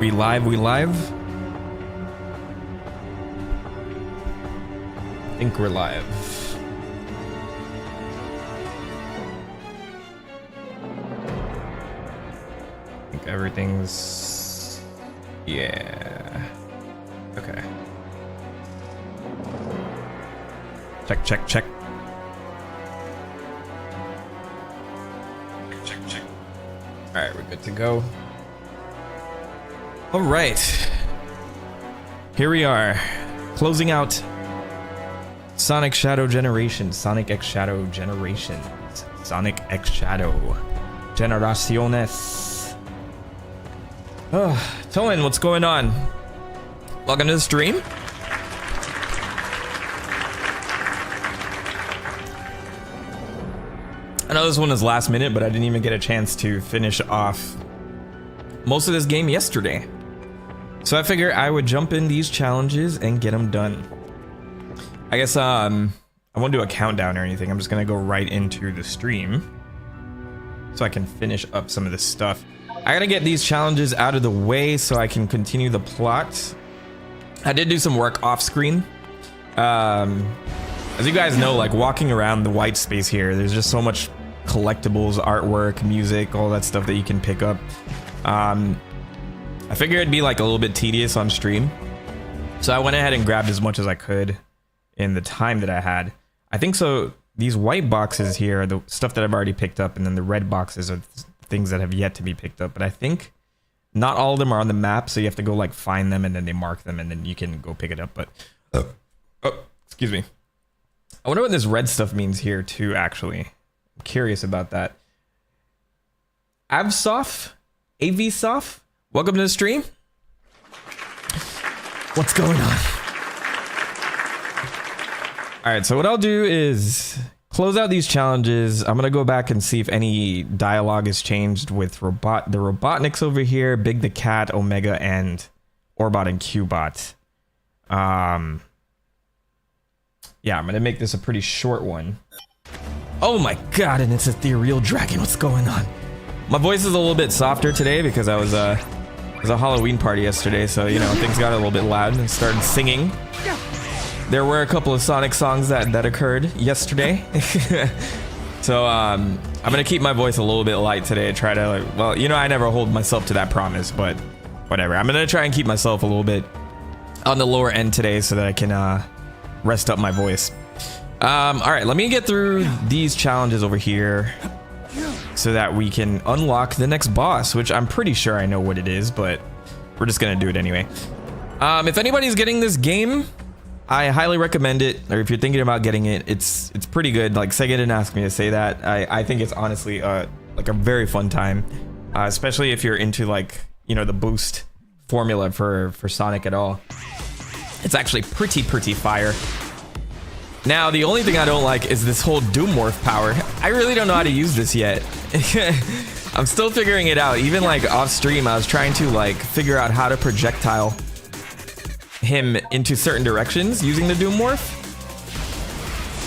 We live? I think we're live. I think everything's... yeah. Okay. Check. Check. Alright, we're good to go. Alright. Here we are. Closing out Sonic Shadow Generation. Sonic X Shadow Generations. Sonic X Shadow Generaciones. Oh, Tolan, what's going on? Welcome to the stream. I know this one is last minute, but I didn't even get a chance to finish off most of this game yesterday. So I figure I would jump in these challenges and get them done. I guess I won't do a countdown or anything. I'm just gonna go right into the stream so I can finish up some of this stuff. I gotta get these challenges out of the way so I can continue the plot. I did do some work off screen. As you guys know, like walking around the white space here, there's just so much collectibles, artwork, music, all that stuff that you can pick up. I figured it'd be like a little bit tedious on stream, so I went ahead and grabbed as much as I could in the time that I had. I think so. These white boxes here are the stuff that I've already picked up, and then the red boxes are things that have yet to be picked up. But I think not all of them are on the map, so you have to go like find them and then they mark them and then you can go pick it up. But oh, excuse me. I wonder what this red stuff means here too, actually. I'm curious about that. Avsoft? AVSoft? Welcome to the stream. What's going on? Alright, so what I'll do is close out these challenges. I'm gonna go back and see if any dialogue is changed with the Robotniks over here, Big the Cat, Omega, and Orbot and Cubot. Yeah, I'm gonna make this a pretty short one. Oh my god, and it's a ethereal dragon. What's going on? My voice is a little bit softer today because it was a Halloween party yesterday, so you know things got a little bit loud and started singing. There were a couple of Sonic songs that occurred yesterday. So I'm gonna keep my voice a little bit light today. Try to like, well, you know, I never hold myself to that promise, but whatever. I'm gonna try and keep myself a little bit on the lower end today so that I can rest up my voice. All right, let me get through these challenges over here so that we can unlock the next boss, which I'm pretty sure I know what it is, but we're just gonna do it anyway. If anybody's getting this game, I highly recommend it, or if you're thinking about getting it, it's pretty good. Like, Sega didn't ask me to say that. I think it's honestly like a very fun time, especially if you're into like, you know, the boost formula for Sonic at all. It's actually pretty fire. Now, the only thing I don't like is this whole Doom Morph power. I really don't know how to use this yet. I'm still figuring it out. Even like off stream, I was trying to like figure out how to projectile him into certain directions using the Doom Morph.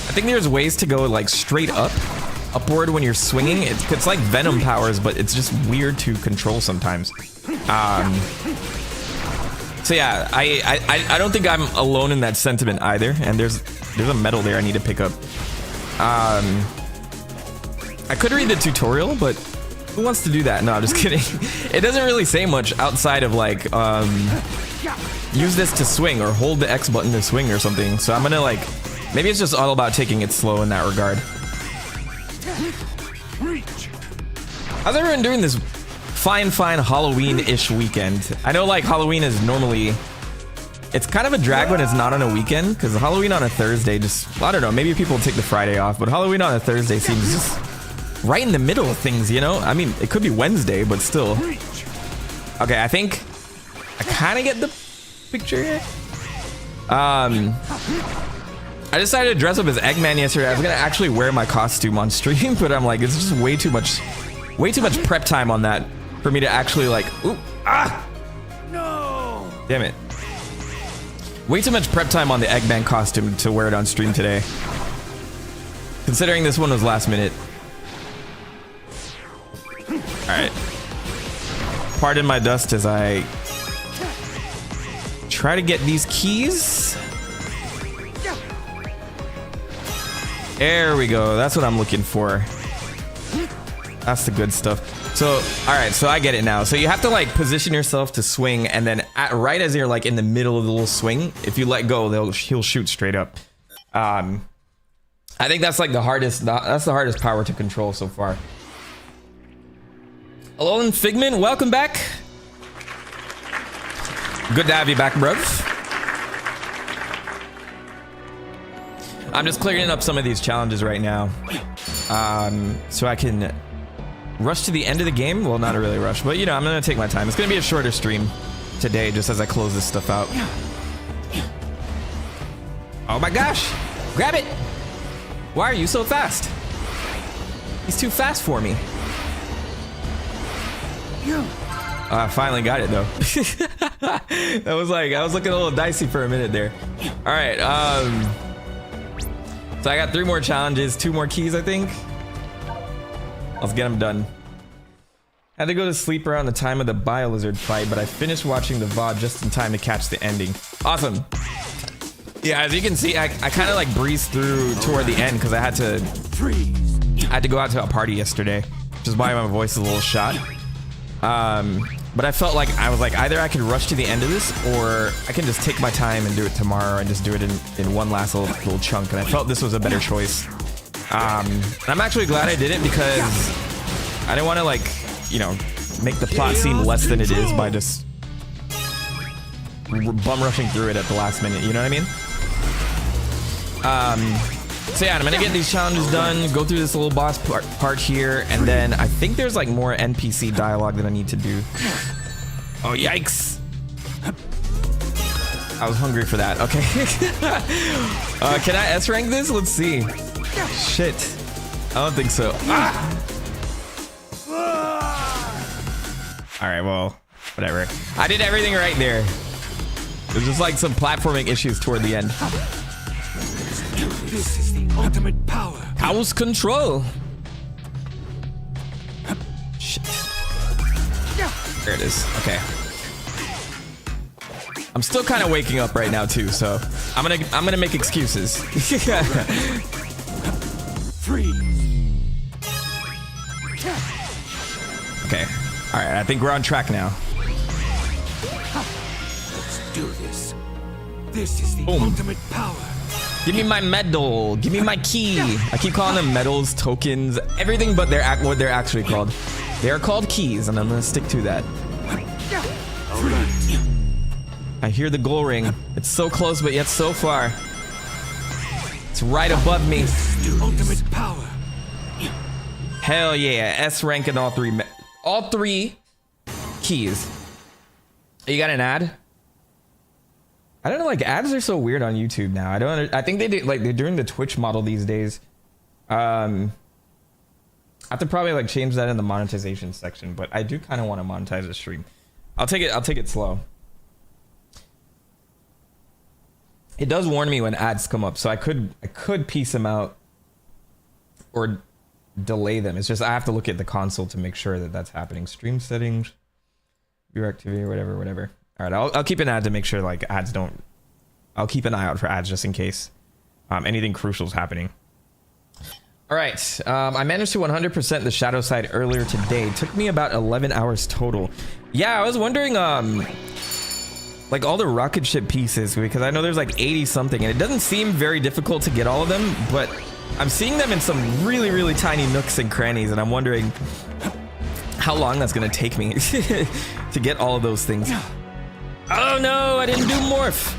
I think there's ways to go like straight upward when you're swinging. It's like Venom powers, but it's just weird to control sometimes. So yeah, I don't think I'm alone in that sentiment either. And there's a medal there I need to pick up. I could read the tutorial, but who wants to do that? No, I'm just kidding. It doesn't really say much outside of like, use this to swing or hold the X button to swing or something. So I'm gonna like, maybe it's just all about taking it slow in that regard. How's everyone doing this fine Halloween-ish weekend? I know like Halloween is normally, it's kind of a drag when it's not on a weekend, because Halloween on a Thursday just, I don't know, maybe people take the Friday off, but Halloween on a Thursday seems just right in the middle of things, you know? I mean, it could be Wednesday, but still. Okay, I think I kind of get the picture here. I decided to dress up as Eggman yesterday. I was gonna actually wear my costume on stream, but I'm like, it's just way too much prep time on that for me to actually like, ooh, ah! No! Damn it. Way too much prep time on the Eggman costume to wear it on stream today. Considering this one was last minute. Alright. Pardon my dust as I try to get these keys. There we go. That's what I'm looking for. That's the good stuff. So, all right. So I get it now. So you have to like position yourself to swing, and then right as you're like in the middle of the little swing, if you let go, he'll shoot straight up. I think that's like the hardest. That's the hardest power to control so far. Hello, and Figment, welcome back. Good to have you back, bruv. I'm just clearing up some of these challenges right now, so I can rush to the end of the game. Well, not a really rush, but you know, I'm gonna take my time. It's gonna be a shorter stream today, just as I close this stuff out. Oh my gosh! Grab it! Why are you so fast? He's too fast for me. I finally got it though. That was like, I was looking a little dicey for a minute there. All right, so I got 3 more challenges, 2 more keys, I think. Let's get them done. Had to go to sleep around the time of the Bio-Lizard fight, but I finished watching the VOD just in time to catch the ending. Awesome. Yeah, as you can see, I kind of like breezed through toward the end because I had to go out to a party yesterday, which is why my voice is a little shot. But I felt like I was like, either I could rush to the end of this, or I can just take my time and do it tomorrow and just do it in one last little chunk. And I felt this was a better choice. I'm actually glad I did it because I didn't want to, like, you know, make the plot seem less than it is by just bum rushing through it at the last minute. You know what I mean? So yeah, I'm gonna get these challenges done, go through this little boss part here, and then I think there's like more NPC dialogue that I need to do. Oh, yikes. I was hungry for that. Okay. Can I S rank this? Let's see. Shit. I don't think so. Ah! All right, well, whatever. I did everything right there. There's just like some platforming issues toward the end. This is the ultimate power. House control. Shit. There it is. Okay. I'm still kind of waking up right now too, so I'm gonna make excuses. Okay. All right. I think we're on track now. Let's do this. This is the ultimate power. Give me my medal. Give me my key. I keep calling them medals, tokens, everything but what they're actually called. They are called keys, and I'm gonna stick to that. I hear the goal ring. It's so close, but yet so far. It's right above me. Ultimate power. Hell yeah! S rank in all three keys. You got an ad? I don't know, like ads are so weird on YouTube now. I think they do, like they're doing the Twitch model these days. I have to probably like change that in the monetization section, but I do kind of want to monetize the stream. I'll take it slow. It does warn me when ads come up, so I could piece them out or delay them. It's just I have to look at the console to make sure that that's happening. Stream settings, viewer activity, whatever. All right, I'll keep an ad to make sure like ads don't. I'll keep an eye out for ads just in case anything crucial is happening. All right, I managed to 100% the shadow side earlier today. It took me about 11 hours total. Yeah, I was wondering like all the rocket ship pieces, because I know there's like 80 something, and it doesn't seem very difficult to get all of them, but I'm seeing them in some really tiny nooks and crannies, and I'm wondering how long that's gonna take me to get all of those things. Oh no, I didn't do morph.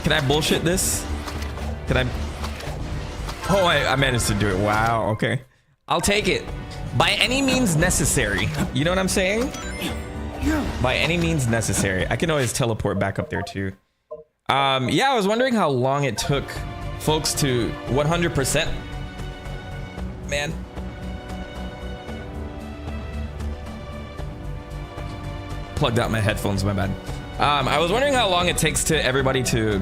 Can I bullshit this? Can I? Oh, I managed to do it. Wow, okay. I'll take it. By any means necessary. You know what I'm saying? By any means necessary. I can always teleport back up there too. Yeah, I was wondering how long it took folks to 100%. Man. Plugged out my headphones, my bad. I was wondering how long it takes to everybody to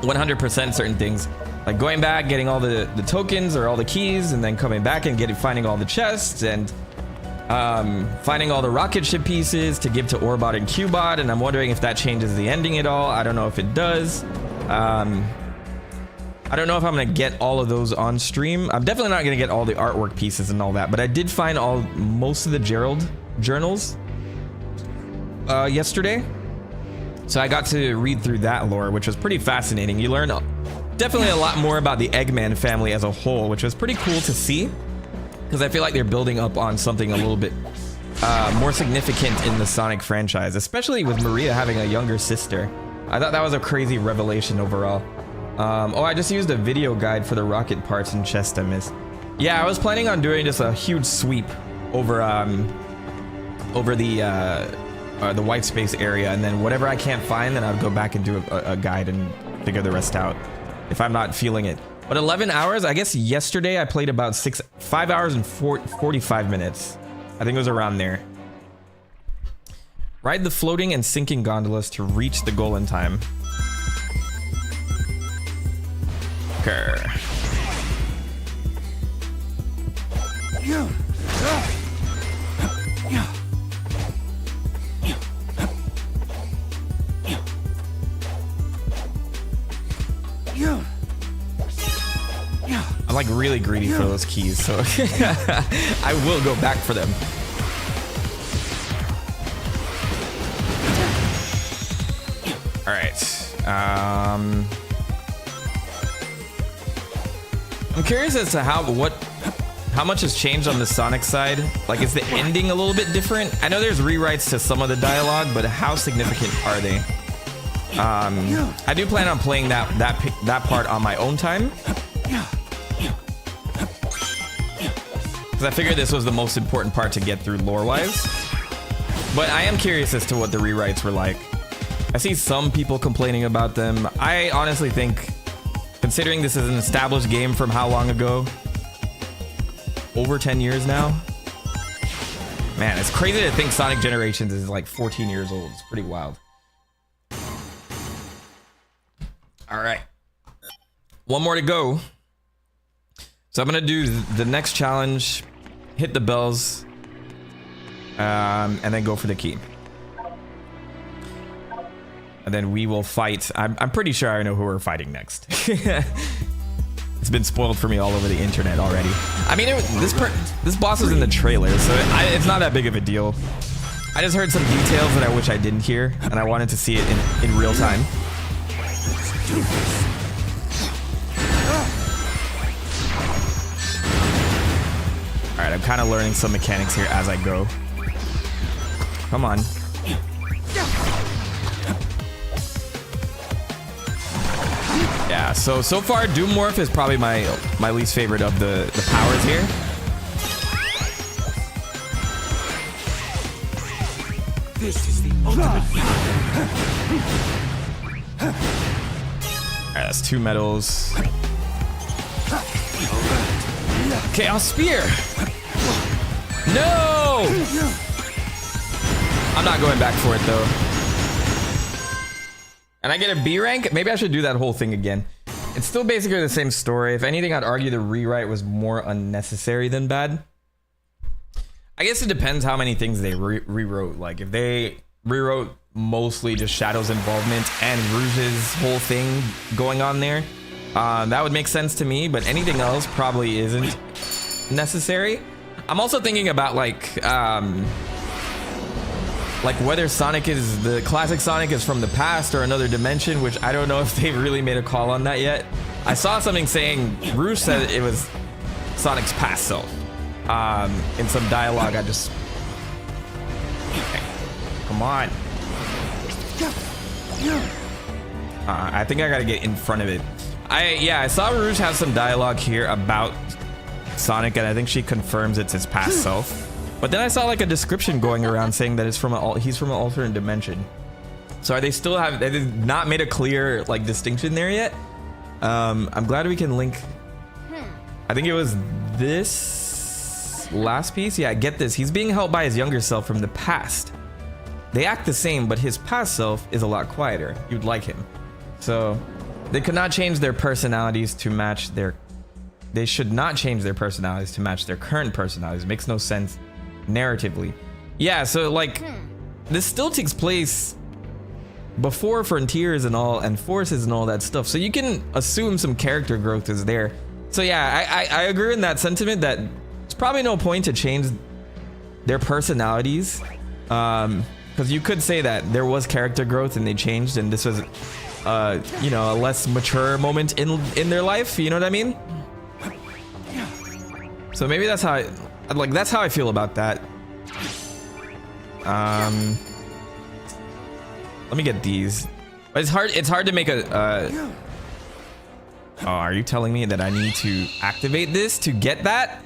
100% certain things. Like going back, getting all the tokens or all the keys, and then coming back and finding all the chests. And finding all the rocket ship pieces to give to Orbot and Cubot, and I'm wondering if that changes the ending at all. I don't know if it does. I don't know if I'm gonna get all of those on stream. I'm definitely not gonna get all the artwork pieces and all that, but I did find most of the Gerald journals yesterday. So I got to read through that lore, which was pretty fascinating. You learn definitely a lot more about the Eggman family as a whole, which was pretty cool to see, because I feel like they're building up on something a little bit more significant in the Sonic franchise, especially with Maria having a younger sister. I thought that was a crazy revelation overall. Oh, I just used a video guide for the rocket parts and chest I missed. Yeah, I was planning on doing just a huge sweep over the white space area, and then whatever I can't find, then I'll go back and do a guide and figure the rest out if I'm not feeling it. But 11 hours, I guess yesterday I played about 5 hours and 45 minutes. I think it was around there. Ride the floating and sinking gondolas to reach the goal in time. Okay. I'm like really greedy for those keys, so I will go back for them. All right. I'm curious as to how much has changed on the Sonic side. Like, is the ending a little bit different? I know there's rewrites to some of the dialogue, but how significant are they? I do plan on playing that part on my own time, because I figured this was the most important part to get through lore-wise. But I am curious as to what the rewrites were like. I see some people complaining about them. I honestly think, considering this is an established game from how long ago? Over 10 years now? Man, it's crazy to think Sonic Generations is like 14 years old. It's pretty wild. All right. One more to go. So I'm gonna do the next challenge, hit the bells, and then go for the key. And then we will fight. I'm pretty sure I know who we're fighting next. It's been spoiled for me all over the internet already. I mean, this boss was in the trailer, so it's not that big of a deal. I just heard some details that I wish I didn't hear, and I wanted to see it in real time. All right, I'm kind of learning some mechanics here as I go. Come on. Yeah, so far Doom Morph is probably my least favorite of the powers here. This is the ultimate. Alright, that's 2 medals. Chaos Spear! No! I'm not going back for it though. And I get a B rank? Maybe I should do that whole thing again. It's still basically the same story. If anything, I'd argue the rewrite was more unnecessary than bad. I guess it depends how many things they rewrote. Like, if they rewrote mostly just Shadow's involvement and Rouge's whole thing going on there, that would make sense to me, but anything else probably isn't necessary. I'm also thinking about like whether Sonic is the classic Sonic is from the past or another dimension, which I don't know if they've really made a call on that yet. I saw something saying Rouge said it was Sonic's past self. In some dialogue, okay, come on. I think I gotta get in front of it. I saw Rouge have some dialogue here about Sonic, and I think she confirms it's his past self. But then I saw like a description going around saying that he's from an alternate dimension. So are they still they did not made a clear like distinction there yet? I'm glad we can link. I think it was this last piece. Yeah, get this. He's being helped by his younger self from the past. They act the same, but his past self is a lot quieter. You'd like him. So they could not change their personalities to match their. They should not change their personalities to match their current personalities. It makes no sense. narratively. Yeah, so like this still takes place before Frontiers and all, and Forces and all that stuff, so you can assume some character growth is there. So yeah, I agree in that sentiment that it's probably no point to change their personalities, because you could say that there was character growth and they changed, and this was you know, a less mature moment in their life, you know what I mean? So maybe that's how that's how I feel about that. Let me get these. But it's hard to make a oh, are you telling me that I need to activate this to get that?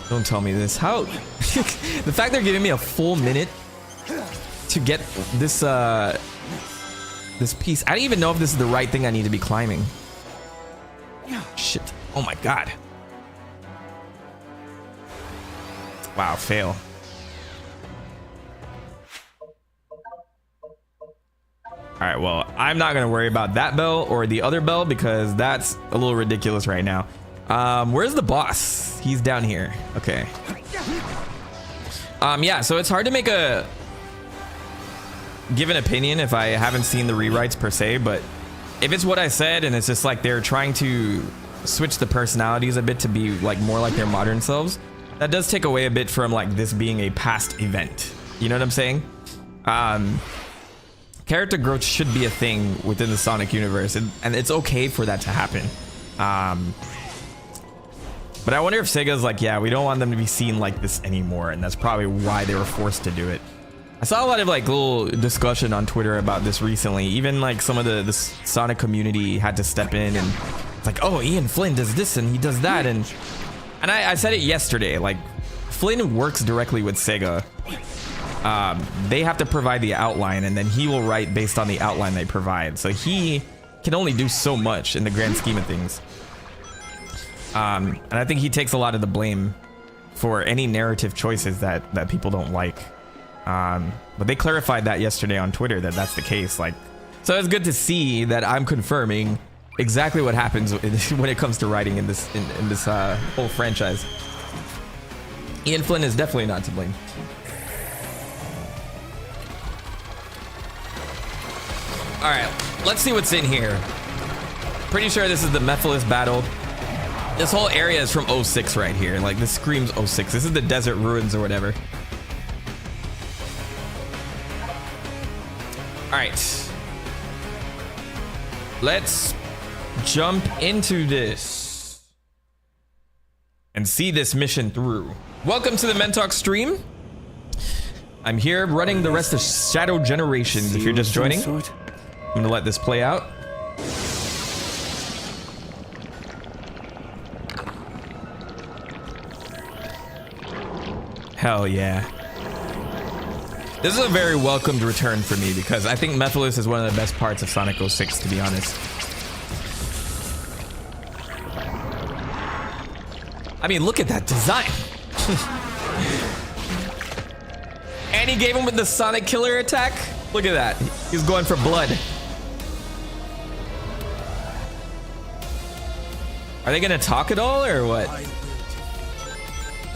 Don't tell me this. How? The fact they're giving me a full minute to get this this piece. I don't even know if this is the right thing I need to be climbing. Shit. Oh my god. Wow, fail. All right, well, I'm not gonna worry about that bell or the other bell because that's a little ridiculous right now. Where's the boss? He's down here. Okay. Yeah, so it's hard to make a give an opinion if I haven't seen the rewrites per se, but if it's what I said and it's just like they're trying to switch the personalities a bit to be like more like their modern selves, that does take away a bit from like this being a past event. You know what I'm saying? Character growth should be a thing within the Sonic universe, and it's okay for that to happen. But I wonder if Sega's like, yeah, we don't want them to be seen like this anymore, and that's probably why they were forced to do it. I saw a lot of like little discussion on Twitter about this recently. Even like some of the Sonic community had to step in, and it's like, oh, Ian Flynn does this and he does that, and I said it yesterday. Like, Flynn works directly with Sega. They have to provide the outline, and then he will write based on the outline they provide. So he can only do so much in the grand scheme of things. And I think he takes a lot of the blame for any narrative choices that people don't like. But they clarified that yesterday on Twitter that that's the case. Like, so it's good to see that I'm confirming exactly what happens when it comes to writing in this whole franchise. Ian Flynn is definitely not to blame. All right, let's see what's in here. Pretty sure this is the Mephiles battle. This whole area is from 06 right here. Like, this screams 06. This is the desert ruins or whatever. All right. Let's jump into this and see this mission through. Welcome to the TheMentok stream. I'm here running the rest of Shadow Generations. If you're just joining, I'm gonna let this play out. Hell yeah. This is a very welcomed return for me because I think Mephiles is one of the best parts of Sonic 06, to be honest. I mean, look at that design. And he gave him with the Sonic Killer attack. Look at that. He's going for blood. Are they gonna talk at all or what?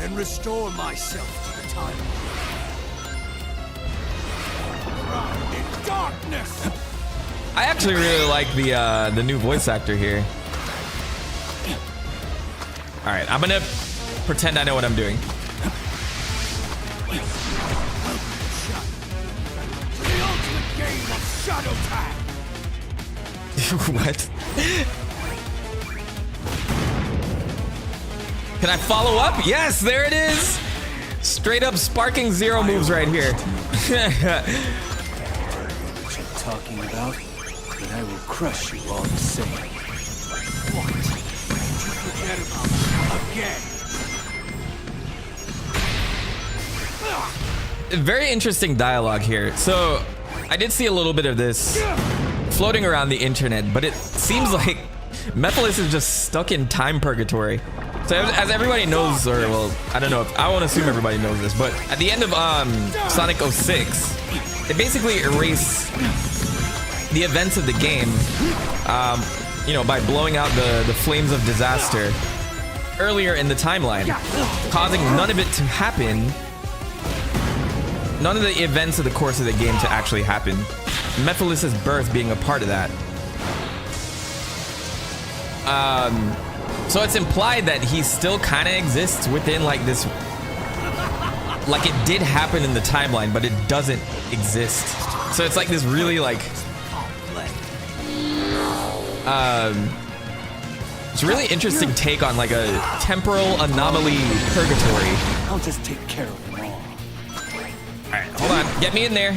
And restore myself to the time. Drowned in darkness. I actually really like the new voice actor here. All right, I'm gonna pretend I know what I'm doing. The ultimate game of shadow tag. What? Can I follow up? Yes, there it is. Straight up sparking zero moves right here. What you're talking about, and I will crush you all the same. What? Forget about it again. Very interesting dialogue here. So I did see a little bit of this floating around the internet, but it seems like Mephiles is just stuck in time purgatory. So as everybody knows, or well, I don't know, I won't assume everybody knows this, but at the end of Sonic 06, they basically erase the events of the game, you know, by blowing out the flames of disaster. earlier in the timeline, causing none of it to happen. None of the events of the course of the game to actually happen. Mephiles' birth being a part of that. So it's implied that he still kind of exists within like this, like it did happen in the timeline, but it doesn't exist. So it's like this really like, it's a really interesting take on like a temporal anomaly purgatory. I'll just take care of them all. All right, hold on, get me in there.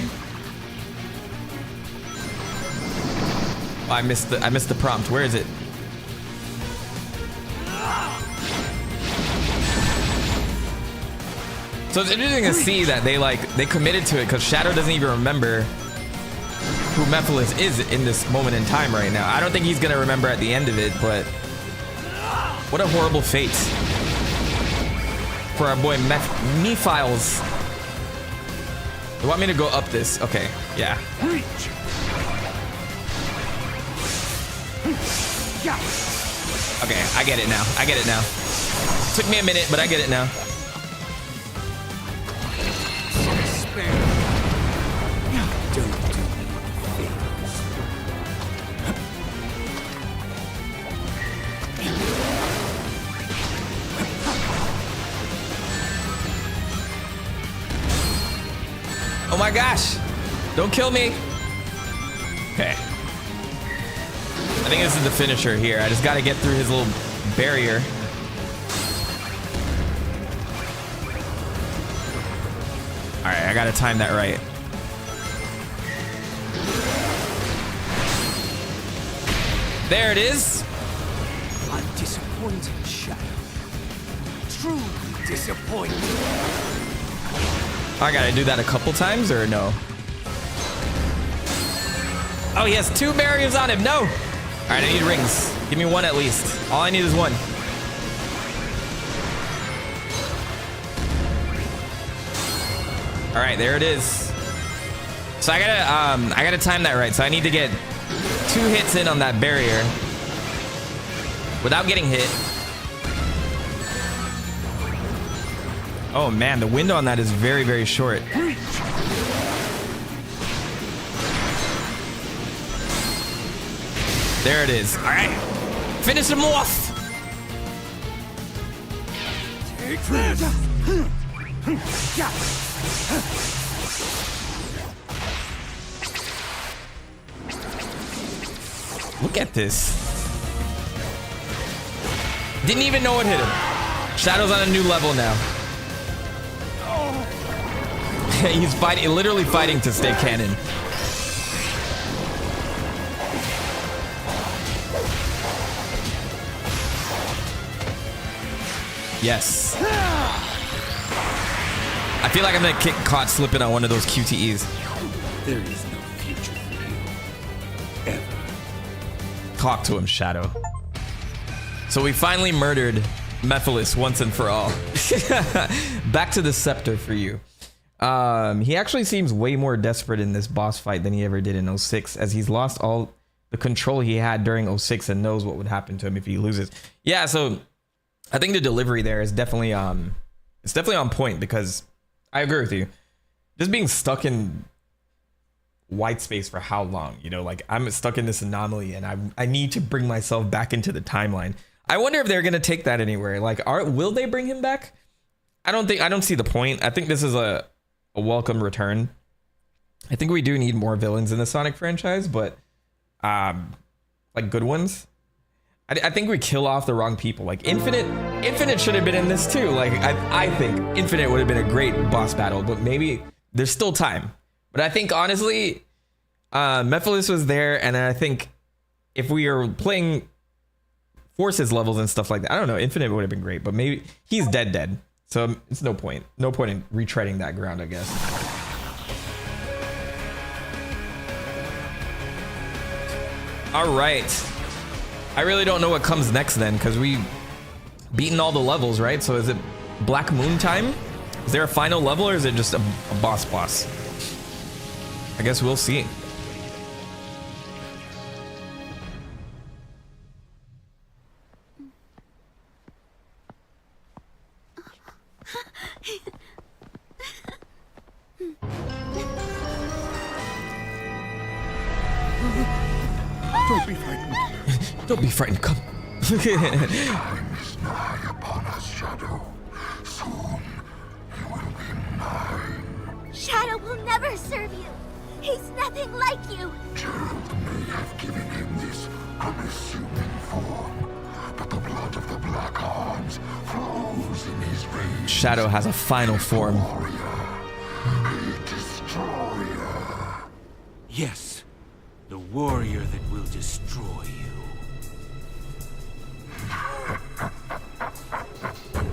Oh, I missed the prompt. Where is it? So it's interesting to see that they committed to it because Shadow doesn't even remember who Mephiles is in this moment in time right now. I don't think he's gonna remember at the end of it, but what a horrible fate for our boy Mephiles. You want me to go up this? Okay, yeah. Okay, I get it now. I get it now. Took me a minute, but I get it now. Oh my gosh! Don't kill me! Okay. I think this is the finisher here. I just gotta get through his little barrier. Alright, I gotta time that right. There it is! I'm disappointed, Shadow. Truly disappointed. I gotta do that a couple times or no? Oh, he has 2 barriers on him. No! Alright, I need rings. Give me 1 at least. All I need is 1. Alright, there it is. So I gotta time that right. So I need to get 2 hits in on that barrier without getting hit. Oh man, the window on that is very, very short. There it is. All right, finish him off. Take this. Look at this. Didn't even know it hit him. Shadow's on a new level now. He's fighting, literally fighting to stay canon. Yes. I feel like I'm gonna get caught slipping on one of those QTEs. There is no future for you. Ever. Talk to him, Shadow. So we finally murdered Mephiles once and for all. Back to the scepter for you. He actually seems way more desperate in this boss fight than he ever did in 06, as he's lost all the control he had during 06 and knows what would happen to him if he loses. Yeah, so I think the delivery there is definitely it's definitely on point, because I agree with you. Just being stuck in white space for how long, you know, like I'm stuck in this anomaly and I need to bring myself back into the timeline. I wonder if they're gonna take that anywhere. Like, will they bring him back? I don't see the point. I think this is a welcome return. I think we do need more villains in the Sonic franchise, but like good ones. I think we kill off the wrong people. Like Infinite should have been in this too. Like I think Infinite would have been a great boss battle, but maybe there's still time. But I think honestly, Mephiles was there, and I think if we are playing Forces levels and stuff like that, I don't know, Infinite would have been great, but maybe he's dead. So it's no point in retreading that ground, I guess. All right. I really don't know what comes next then, because we beaten all the levels, right? So is it Black Moon time? Is there a final level, or is it just a boss? I guess we'll see. be frightened. Don't be frightened. Come. Time is nigh upon us, Shadow. Soon you will be mine. Shadow will never serve you. He's nothing like you. Gerald may have given him this unassuming form, but the blood of the Black Arms flows in his veins. Shadow has a final form. A destroyer. Yes, the warrior that will destroy you.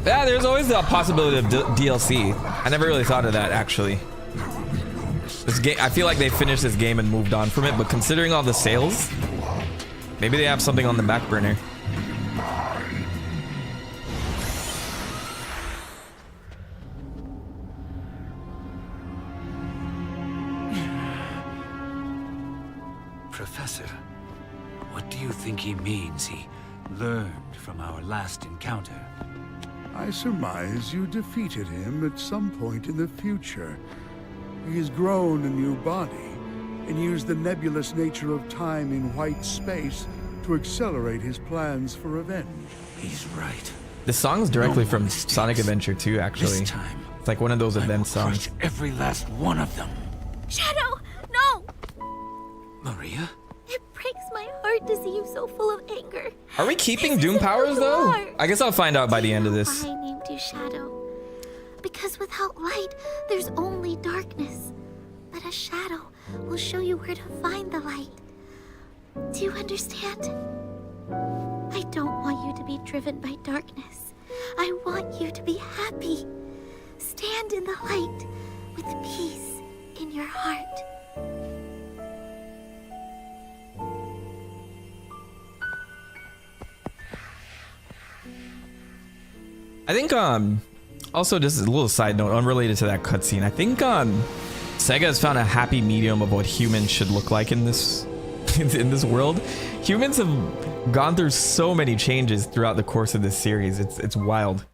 Yeah, there's always the possibility of DLC. I never really thought of that, actually. This game, I feel like they finished this game and moved on from it, but considering all the sales, maybe they have something on the back burner. Professor, what do you think he means he learned from our last encounter? I surmise you defeated him at some point in the future. He has grown a new body and used the nebulous nature of time in white space to accelerate his plans for revenge. He's right. The song's directly No from mistakes. Sonic Adventure 2, actually. This time, It's like one of those I will event songs. crush every last one of them. Shadow, no! Maria? It breaks my heart to see you so full of anger. Are we keeping This Doom isn't who powers, you though? are. I guess I'll find out by the end of this. I named you Shadow. Because without light, there's only darkness. But a shadow will show you where to find the light. Do you understand? I don't want you to be driven by darkness. I want you to be happy. Stand in the light with peace in your heart. I think, also just a little side note, unrelated to that cutscene. I think, Sega has found a happy medium of what humans should look like in this, in this world. Humans have gone through so many changes throughout the course of this series. It's wild.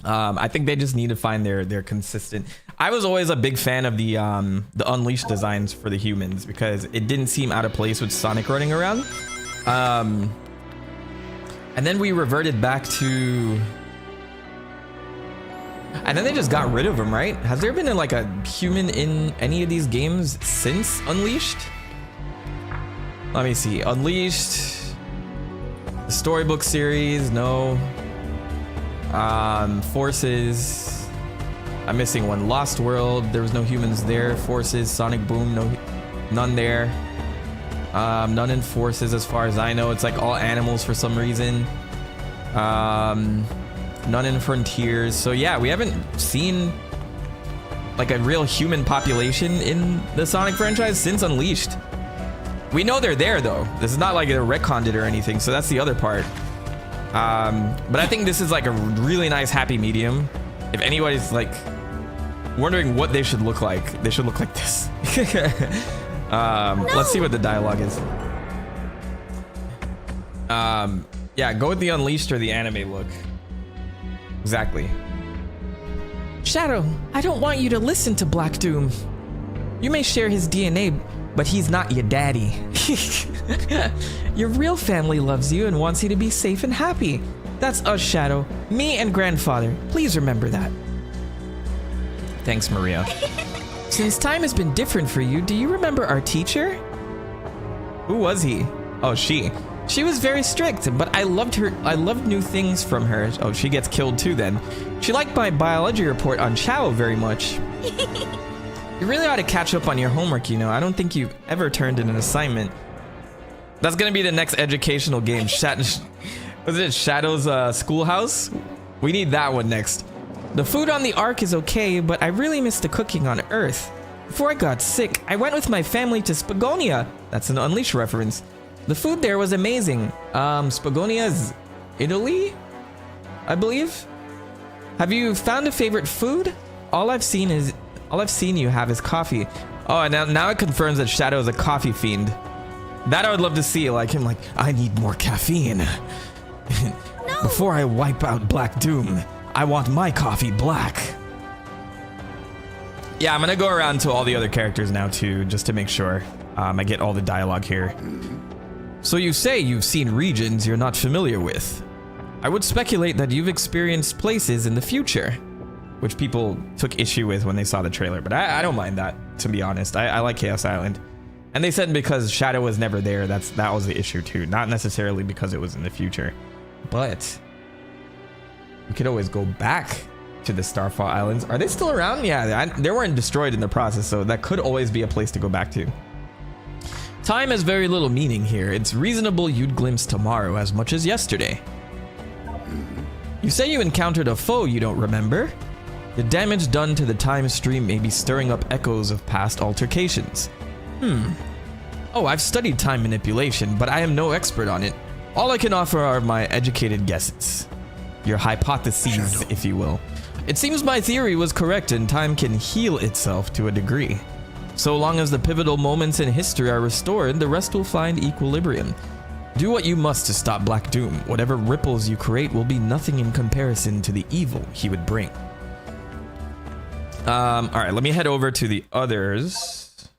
I think they just need to find their consistent. I was always a big fan of the Unleashed designs for the humans because it didn't seem out of place with Sonic running around. And then we reverted back to. And then they just got rid of him, right? Has there been like a human in any of these games since Unleashed? Let me see. Unleashed, the storybook series, no. Forces. I'm missing one. Lost World. There was no humans there. Forces. Sonic Boom. No, none there. None in Forces, as far as I know. It's like all animals for some reason. None in Frontiers. So yeah, we haven't seen like a real human population in the Sonic franchise since Unleashed. We know they're there though. This is not like they're retconned it or anything, so that's the other part. But I think this is like a really nice happy medium. If anybody's like wondering what they should look like, they should look like this. Let's see what the dialogue is. Yeah, go with the Unleashed or the anime look. Exactly. Shadow, I don't want you to listen to Black Doom. You may share his DNA, but he's not your daddy. Your real family loves you and wants you to be safe and happy. That's us, Shadow. Me and Grandfather. Please remember that. Thanks, Maria. Since time has been different for you, do you remember our teacher? Who was he? Oh, she. She was very strict, but I loved her. I loved new things from her. Oh, she gets killed too then. She liked my biology report on Chao very much. You really ought to catch up on your homework, you know. I don't think you've ever turned in an assignment. That's gonna be the next educational game. Was it Shadow's Schoolhouse? We need that one next. The food on the Ark is okay, but I really miss the cooking on Earth. Before I got sick, I went with my family to Spagonia. That's an Unleashed reference. The food there was amazing. Spagonia is Italy, I believe. Have you found a favorite food? All I've seen you have is coffee. Oh, and now it confirms that Shadow is a coffee fiend. That I would love to see, like him, like, I need more caffeine. No. Before I wipe out Black Doom, I want my coffee black. Yeah, I'm gonna go around to all the other characters now too, just to make sure I get all the dialogue here. So you say you've seen regions you're not familiar with. I would speculate that you've experienced places in the future, which people took issue with when they saw the trailer, but I don't mind that, to be honest. I like Chaos Island. And they said because Shadow was never there, that was the issue too, not necessarily because it was in the future. But we could always go back to the Starfall Islands. Are they still around? Yeah, they weren't destroyed in the process, so that could always be a place to go back to. Time has very little meaning here. It's reasonable you'd glimpse tomorrow as much as yesterday. You say you encountered a foe you don't remember? The damage done to the time stream may be stirring up echoes of past altercations. Oh, I've studied time manipulation, but I am no expert on it. All I can offer are my educated guesses. Your hypotheses, if you will. It seems my theory was correct and time can heal itself to a degree. So long as the pivotal moments in history are restored, the rest will find equilibrium. Do what you must to stop Black Doom. Whatever ripples you create will be nothing in comparison to the evil he would bring. Alright, let me head over to the others.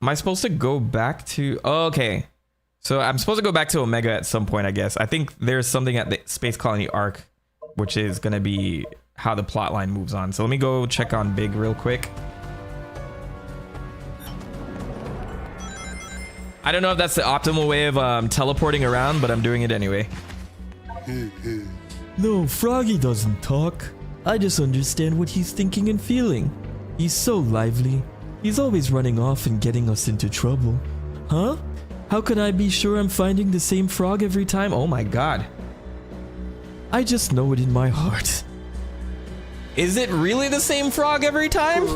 Am I supposed to go back to... Oh, okay. So I'm supposed to go back to Omega at some point, I guess. I think there's something at the Space Colony Arc, which is going to be how the plot line moves on. So let me go check on Big real quick. I don't know if that's the optimal way of teleporting around, but I'm doing it anyway. No, Froggy doesn't talk. I just understand what he's thinking and feeling. He's so lively. He's always running off and getting us into trouble. Huh? How can I be sure I'm finding the same frog every time? Oh my god. I just know it in my heart. Is it really the same frog every time?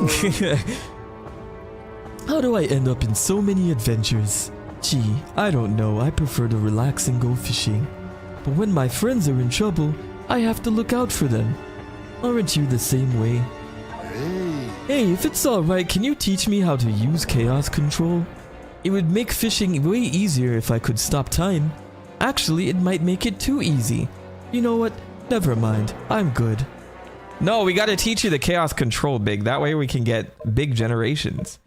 How do I end up in so many adventures? Gee, I don't know. I prefer to relax and go fishing. But when my friends are in trouble, I have to look out for them. Aren't you the same way? Hey, if it's alright, can you teach me how to use chaos control? It would make fishing way easier if I could stop time. Actually, it might make it too easy. You know what? Never mind. I'm good. No, we gotta teach you the chaos control, Big. That way we can get big generations.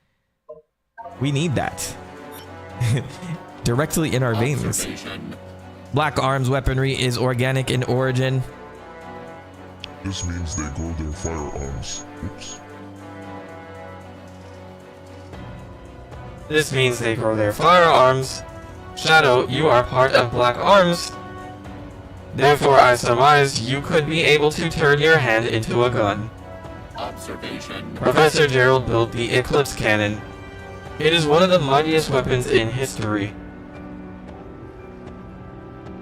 We need that. Directly in our veins. Black Arms weaponry is organic in origin. This means they grow their firearms. Oops. This means they grow their firearms. Shadow, you are part of Black Arms. Therefore, I surmise you could be able to turn your hand into a gun. Observation. Professor Gerald built the Eclipse Cannon. It is one of the mightiest weapons in history.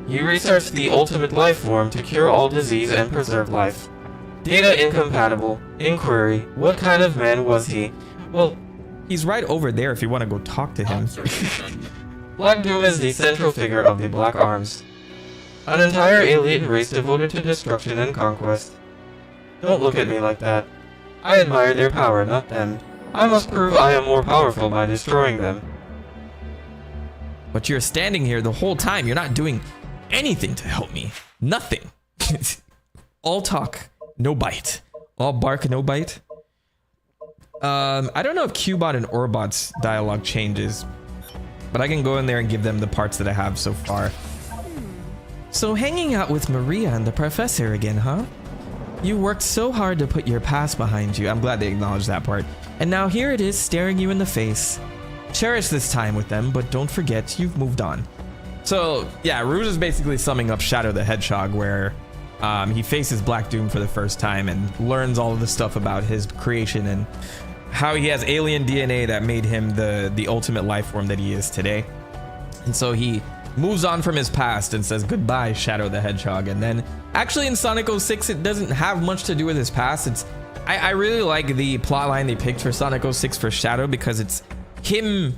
You researched the ultimate life form to cure all disease and preserve life. Data incompatible. Inquiry. What kind of man was he? Well, he's right over there if you want to go talk to him. Black Doom is the central figure of the Black Arms. An entire alien race devoted to destruction and conquest. Don't look at me like that. I admire their power, not them. I must prove I am more powerful by destroying them. But you're standing here the whole time. You're not doing anything to help me. Nothing. All talk, no bite. All bark, no bite. I don't know if Cubot and Orbot's dialogue changes, but I can go in there and give them the parts that I have so far. So hanging out with Maria and the professor again, huh? You worked so hard to put your past behind you. I'm glad they acknowledged that part. And now here it is staring you in the face. Cherish this time with them, but don't forget you've moved on. So yeah, Rouge is basically summing up Shadow the Hedgehog, where he faces Black Doom for the first time and learns all of the stuff about his creation and how he has alien DNA that made him the ultimate life form that he is today. And so he moves on from his past and says goodbye, Shadow the Hedgehog. And then actually in Sonic 06, it doesn't have much to do with his past. It's I really like the plotline they picked for Sonic 06 for Shadow, because it's him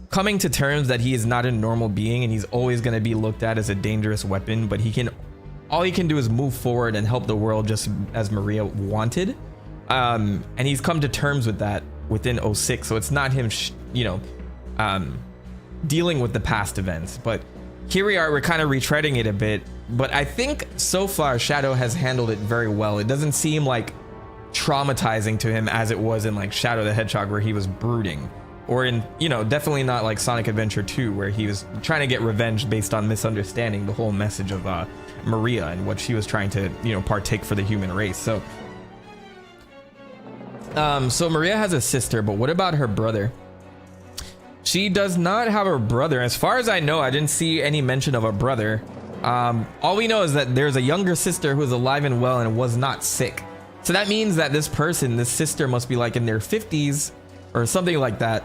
coming to terms that he is not a normal being and he's always going to be looked at as a dangerous weapon, but all he can do is move forward and help the world just as Maria wanted. And he's come to terms with that within 06, so it's not him dealing with the past events. But here we are, we're kind of retreading it a bit, but I think so far Shadow has handled it very well. It doesn't seem like traumatizing to him as it was in like Shadow the Hedgehog, where he was brooding, or in, you know, definitely not like Sonic Adventure 2, where he was trying to get revenge based on misunderstanding the whole message of Maria and what she was trying to, you know, partake for the human race. So so Maria has a sister, but what about her brother? She does not have a brother. As far as I know, I didn't see any mention of a brother. All we know is that there's a younger sister who is alive and well and was not sick. So that means that this sister must be like in their 50s or something like that.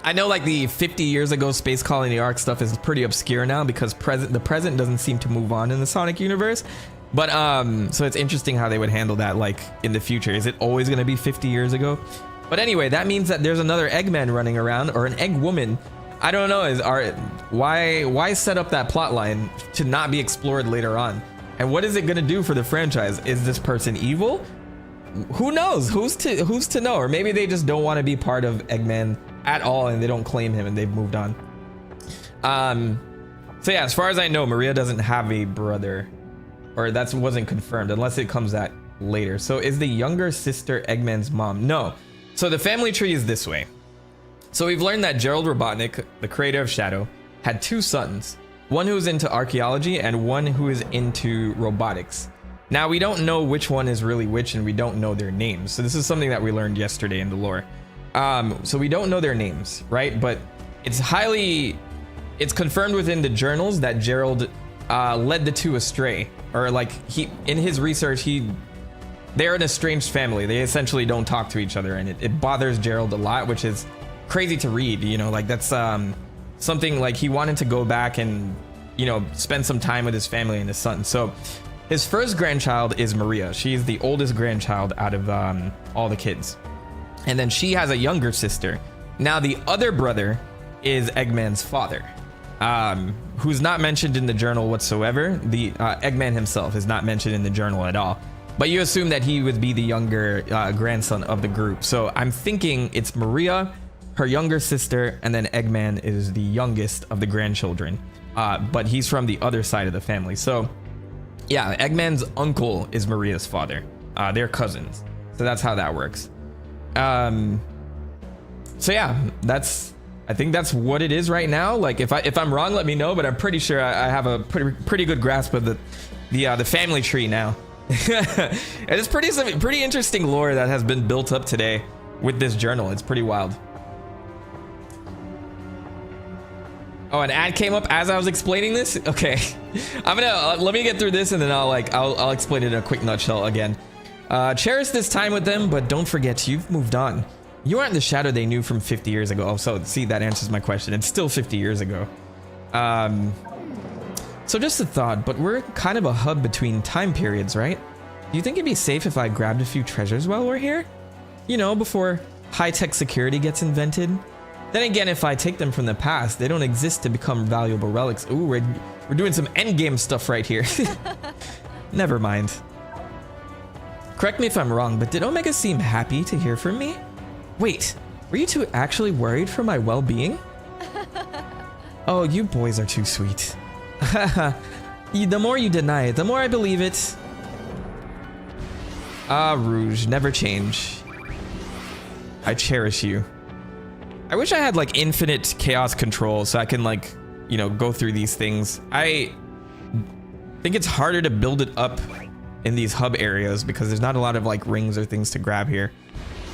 I know like the 50 years ago Space Colony Arc stuff is pretty obscure now because the present doesn't seem to move on in the Sonic universe. But so it's interesting how they would handle that like in the future. Is it always going to be 50 years ago? But anyway, that means that there's another Eggman running around, or an Egg Woman. I don't know. Why set up that plot line to not be explored later on? And what is it going to do for the franchise? Is this person evil? Who knows? Who's to know? Or maybe they just don't want to be part of Eggman at all and they don't claim him and they've moved on. So yeah, as far as I know, Maria doesn't have a brother, or that wasn't confirmed unless it comes out later. So is the younger sister Eggman's mom? No. So the family tree is this way. So we've learned that Gerald Robotnik, the creator of Shadow, had two sons, one who's into archaeology and one who is into robotics. Now we don't know which one is really which, and we don't know their names. So this is something that we learned yesterday in the lore. So we don't know their names, right? But it's confirmed within the journals that Gerald led the two astray, or like in his research, they're an estranged family. They essentially don't talk to each other, and it bothers Gerald a lot, which is crazy to read, you know, like that's something like he wanted to go back and, you know, spend some time with his family and his son. So his first grandchild is Maria. She's the oldest grandchild out of all the kids. And then she has a younger sister. Now the other brother is Eggman's father, who's not mentioned in the journal whatsoever. The Eggman himself is not mentioned in the journal at all. But you assume that he would be the younger grandson of the group. So I'm thinking it's Maria, her younger sister, and then Eggman is the youngest of the grandchildren. But he's from the other side of the family. So yeah, Eggman's uncle is Maria's father. They're cousins. So that's how that works. So yeah, I think that's what it is right now. Like if I'm wrong, let me know, but I'm pretty sure I have a pretty good grasp of the family tree now. And it's pretty interesting lore that has been built up today with this journal. It's pretty wild. Oh, an ad came up as I was explaining this. Okay, let me get through this and then I'll explain it in a quick nutshell again. Cherish this time with them, but don't forget you've moved on. You aren't the Shadow they knew from 50 years ago. Oh, so see, that answers my question. It's still 50 years ago. So just a thought, but we're kind of a hub between time periods, right? Do you think it'd be safe if I grabbed a few treasures while we're here? You know, before high-tech security gets invented? Then again, if I take them from the past, they don't exist to become valuable relics. Ooh, we're doing some endgame stuff right here. Never mind. Correct me if I'm wrong, but did Omega seem happy to hear from me? Wait, were you two actually worried for my well-being? Oh, you boys are too sweet. The more you deny it, the more I believe it. Ah, Rouge, never change. I cherish you. I wish I had like infinite chaos control so I can like, you know, go through these things. I think it's harder to build it up in these hub areas because there's not a lot of like rings or things to grab here.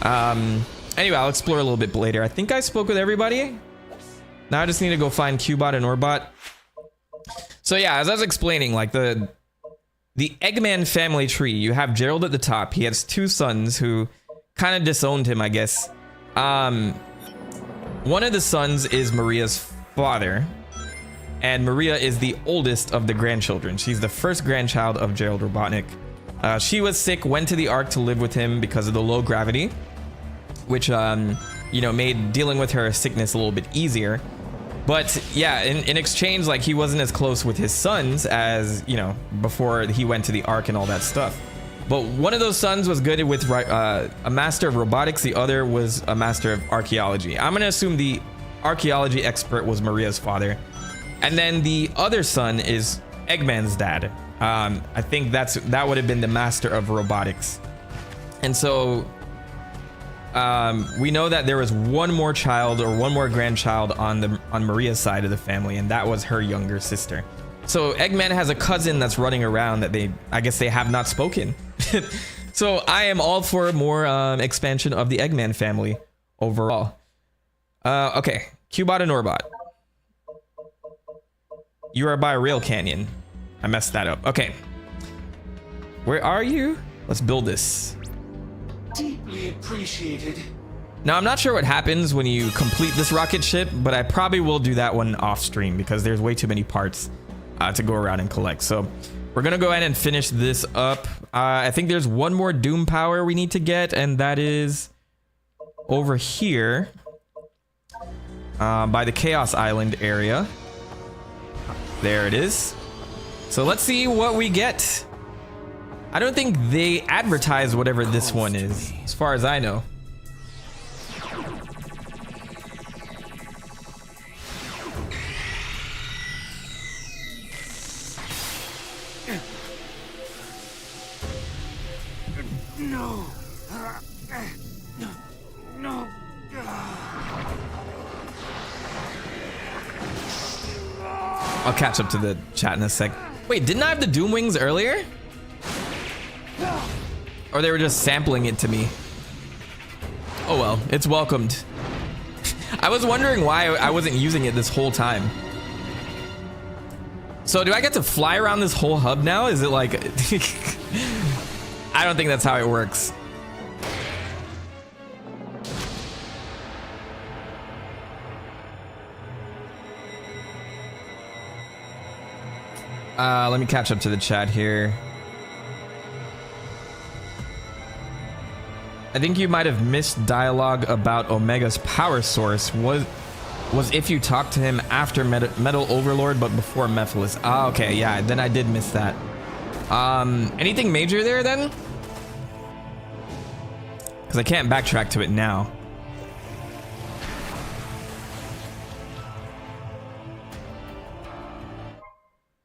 Anyway, I'll explore a little bit later. I think I spoke with everybody. Now I just need to go find Cubot and Orbot. So yeah, as I was explaining, like the Eggman family tree, you have Gerald at the top. He has two sons who kind of disowned him, I guess. One of the sons is Maria's father, and Maria is the oldest of the grandchildren. She's the first grandchild of Gerald Robotnik. She was sick, went to the Ark to live with him because of the low gravity, which you know, made dealing with her sickness a little bit easier. But yeah, in exchange, like he wasn't as close with his sons as, you know, before he went to the Ark and all that stuff. But one of those sons was good with a master of robotics. The other was a master of archaeology. I'm going to assume the archaeology expert was Maria's father. And then the other son is Eggman's dad. I think that would have been the master of robotics. And so we know that there was one more child or one more grandchild on Maria's side of the family, and that was her younger sister. So Eggman has a cousin that's running around that I guess they have not spoken. So I am all for more expansion of the Eggman family overall. Okay, Cubot and Orbot. You are by Rail Canyon. I messed that up. Okay. Where are you? Let's build this. Deeply appreciated. Now, I'm not sure what happens when you complete this rocket ship, but I probably will do that one off stream because there's way too many parts to go around and collect. So we're going to go ahead and finish this up. I think there's one more Doom Power we need to get, and that is over here by the Chaos Island area. There it is. So let's see what we get. I don't think they advertise whatever this one is, as far as I know. No. No. I'll catch up to the chat in a sec. Wait, didn't I have the Doom Wings earlier? Or they were just sampling it to me. Oh well, it's welcomed. I was wondering why I wasn't using it this whole time. So do I get to fly around this whole hub now? Is it like... I don't think that's how it works. Let me catch up to the chat here. I think you might have missed dialogue about Omega's power source. Was if you talked to him after Metal Overlord but before Mephiles. Ah, okay, yeah, then I did miss that. Anything major there then? Because I can't backtrack to it now.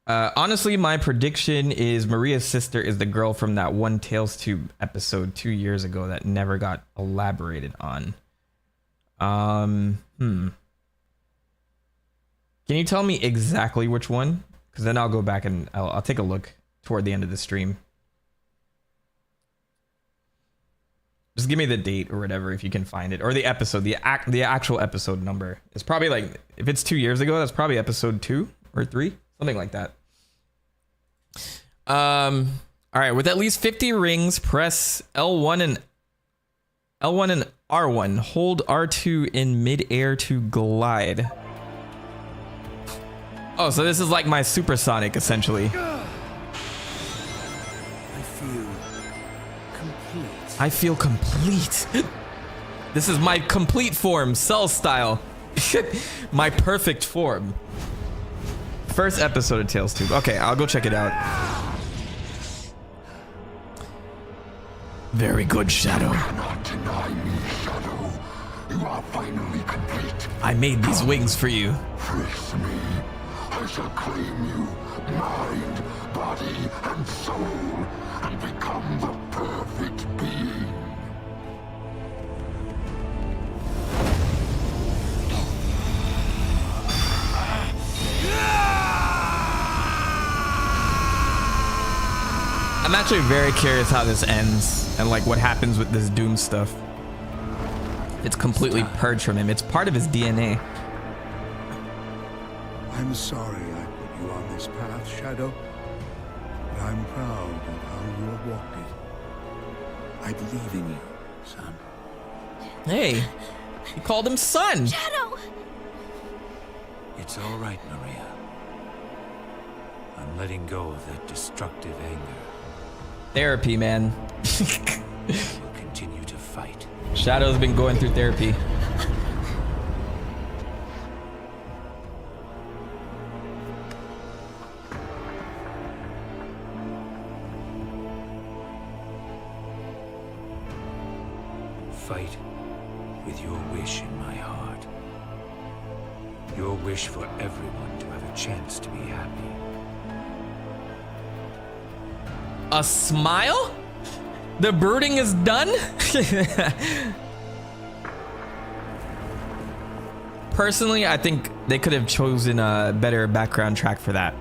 Honestly, my prediction is Maria's sister is the girl from that one Tales Tube episode 2 years ago that never got elaborated on. Can you tell me exactly which one? Because then I'll go back and I'll take a look toward the end of the stream. Just give me the date or whatever if you can find it, or the episode, the actual episode number. It's probably like, if it's 2 years ago, that's probably episode 2 or 3, something like that. All right, with at least 50 rings, press L1 and R1. Hold R2 in midair to glide. Oh, so this is like my supersonic, essentially. I feel complete. This is my complete form, Cell style. My perfect form. First episode of Tales Tube. Okay, I'll go check it out. Very good, Shadow. You cannot deny me, Shadow. You are finally complete. I made these wings for you. Face me. I shall claim you, mind, body, and soul, and become the perfect being. I'm actually very curious how this ends and like what happens with this Doom stuff. It's completely purged from him. It's part of his DNA. I'm sorry I put you on this path, Shadow. But I'm proud of how you have walked it. I believe in you, son. Hey, he called him son. Shadow! It's all right, Maria. I'm letting go of that destructive anger. Therapy, man. We'll continue to fight. Shadow's been going through therapy. Fight with your wish in my heart. Your wish for everyone to have a chance to be happy. A smile? The brooding is done? Personally, I think they could have chosen a better background track for that.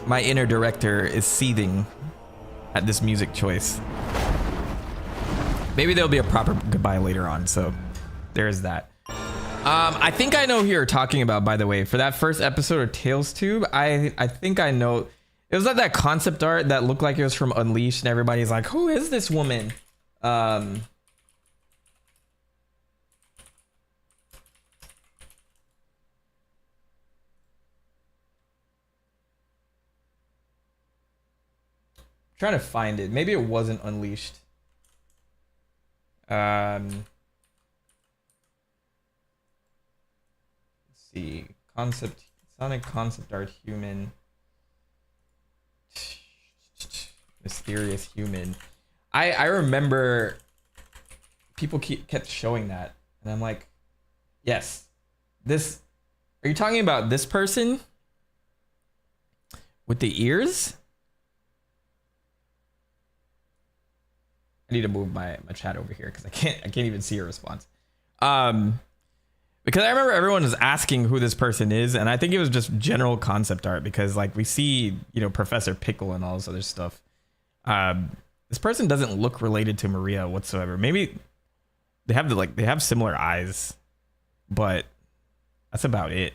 My inner director is seething at this music choice. Maybe there'll be a proper goodbye later on, so there's that. I think I know who you're talking about, by the way. For that first episode of Tales Tube, I think I know. It was like that concept art that looked like it was from Unleashed, and everybody's like, who is this woman? Trying to find it. Maybe it wasn't Unleashed. Let's see. Concept. Sonic concept art human. Mysterious human. I remember people kept showing that, and I'm like, yes. This. Are you talking about this person with the ears? I need to move my chat over here because I can't even see a response. Because I remember everyone was asking who this person is, and I think it was just general concept art because like we see, you know, Professor Pickle and all this other stuff. This person doesn't look related to Maria whatsoever. Maybe they have similar eyes, but that's about it.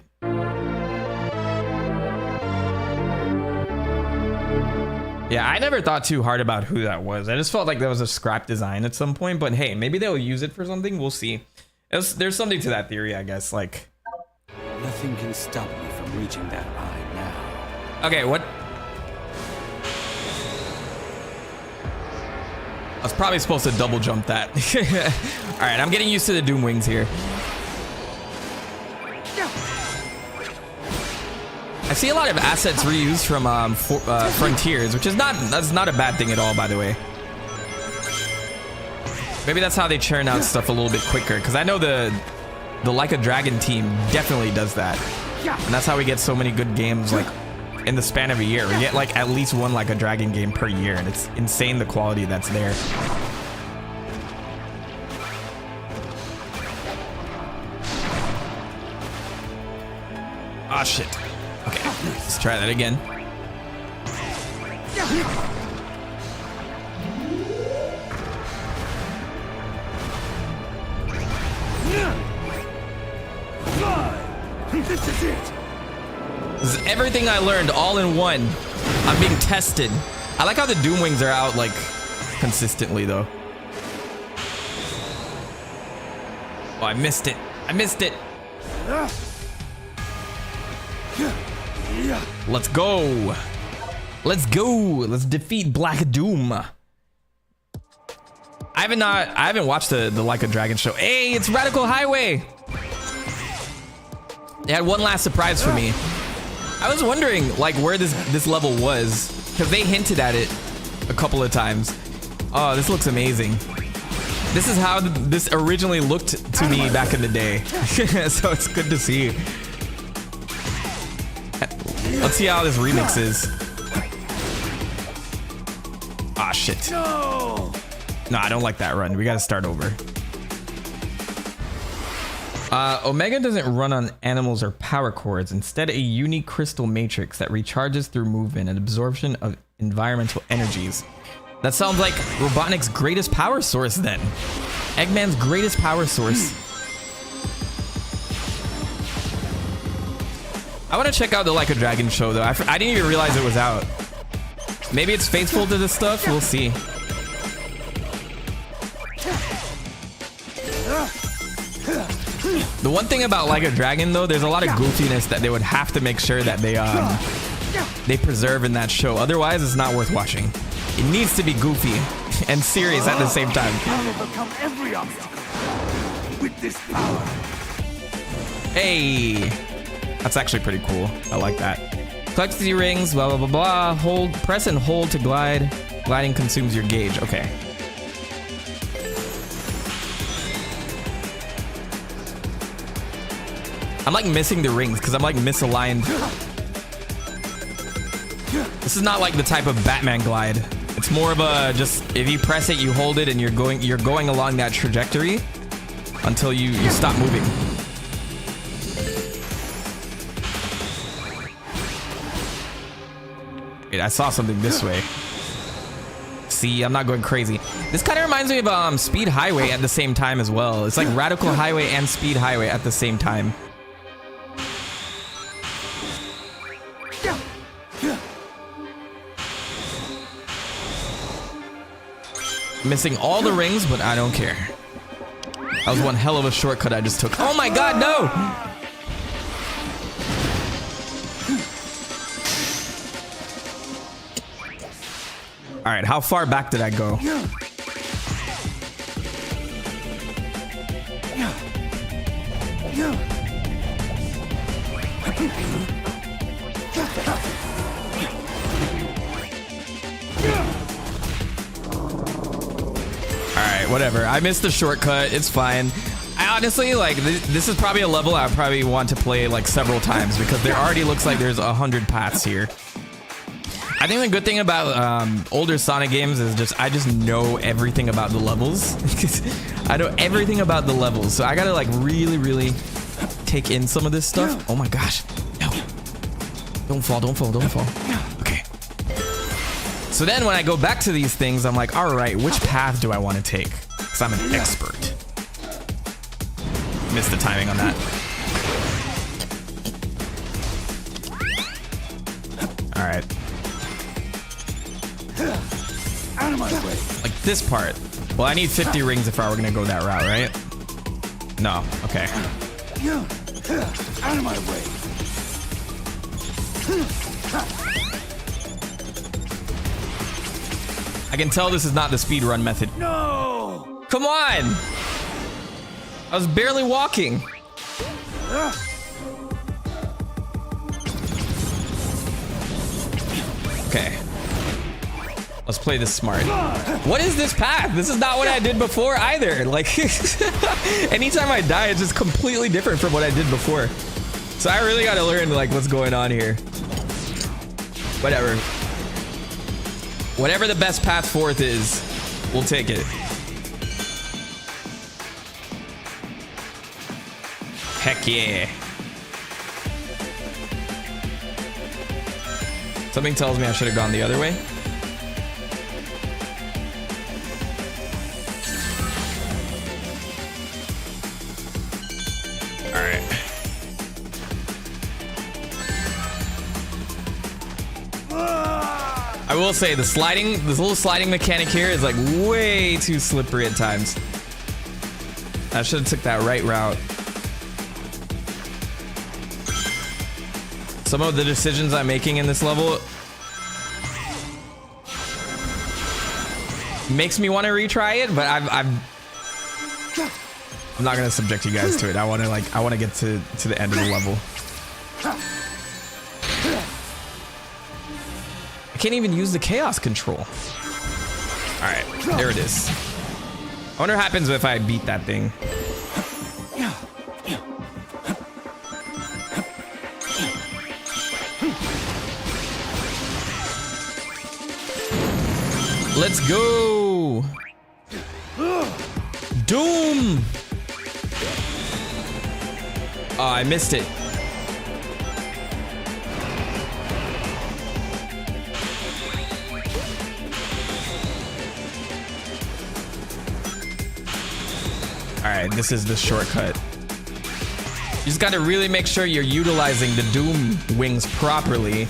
Yeah, I never thought too hard about who that was. I just felt like that was a scrap design at some point, but hey, maybe they'll use it for something. We'll see. There's something to that theory, I guess. Like, Nothing can stop me from reaching that eye now. okay, what? I was probably supposed to double jump that. All right, I'm getting used to the Doom Wings here. I see a lot of assets reused from Frontiers, which is that's not a bad thing at all, by the way. Maybe that's how they churn out stuff a little bit quicker, because I know the Like a Dragon team definitely does that, and that's how we get so many good games like in the span of a year. We get like at least one Like a Dragon game per year, and it's insane the quality that's there. Ah, shit. Okay, let's try that again. This is it. This is everything I learned all in one. I'm being tested. I like how the Doom Wings are out like consistently though. Oh, I missed it. I missed it. Let's go. Let's go. Let's defeat Black Doom. I haven't watched the Like a Dragon show. Hey, it's Radical Highway. They had one last surprise for me. I was wondering like where this level was, because they hinted at it a couple of times. Oh, this looks amazing. This is how this originally looked to me back in the day. So it's good to see. Let's see how this remix is. Ah, shit. No, I don't like that run. We gotta start over. Omega doesn't run on animals or power cords. Instead, a unique crystal matrix that recharges through movement and absorption of environmental energies. That sounds like Robotnik's greatest power source then. Eggman's greatest power source. I want to check out the Like a Dragon show though. I didn't even realize it was out. Maybe it's faithful to this stuff. We'll see. The one thing about Like a Dragon though, there's a lot of goofiness that they would have to make sure that they preserve in that show. Otherwise, it's not worth watching. It needs to be goofy and serious at the same time. I will overcome every obstacle with this power. Hey, that's actually pretty cool. I like that. Collect the rings, blah, blah, blah, blah. Hold, press and hold to glide. Gliding consumes your gauge. Okay. I'm like missing the rings because I'm like misaligned. This is not like the type of Batman glide. It's more of a just if you press it, you hold it, and you're going along that trajectory until you stop moving. Wait, I saw something this way. See, I'm not going crazy. This kind of reminds me of Speed Highway at the same time as well. It's like Radical Highway and Speed Highway at the same time. Missing all the rings, but I don't care. That was one hell of a shortcut I just took. Oh my god, no! Alright, how far back did I go? Alright, whatever. I missed the shortcut. It's fine. I honestly, like, this is probably a level I probably want to play, like, several times because there already looks like there's 100 paths here. I think the good thing about older Sonic games is just I just know everything about the levels. I know everything about the levels, so I gotta, like, really take in some of this stuff. Oh my gosh. No. Don't fall, don't fall, don't fall. Okay. So then when I go back to these things, I'm like, all right, which path do I want to take? Because I'm an expert. Missed the timing on that. All right. Out of my way. Like this part. Well, I need 50 rings if I were going to go that route, right? No. Okay. Out of my way. I can tell this is not the speedrun method. No! Come on! I was barely walking. Okay. Let's play this smart. What is this path? This is not what I did before either. Like, anytime I die, it's just completely different from what I did before. So I really gotta learn, like, what's going on here. Whatever. Whatever the best path forth is, we'll take it. Heck yeah. Something tells me I should have gone the other way. All right. I will say this little sliding mechanic here is like way too slippery at times. I should have took that right route. Some of the decisions I'm making in this level makes me want to retry it, but I'm not gonna subject you guys to it. I want to get to the end of the level. I can't even use the chaos control. All right, there it is. I wonder what happens if I beat that thing. Let's go. Doom. Oh, I missed it. All right, this is the shortcut. You just got to really make sure you're utilizing the Doom wings properly,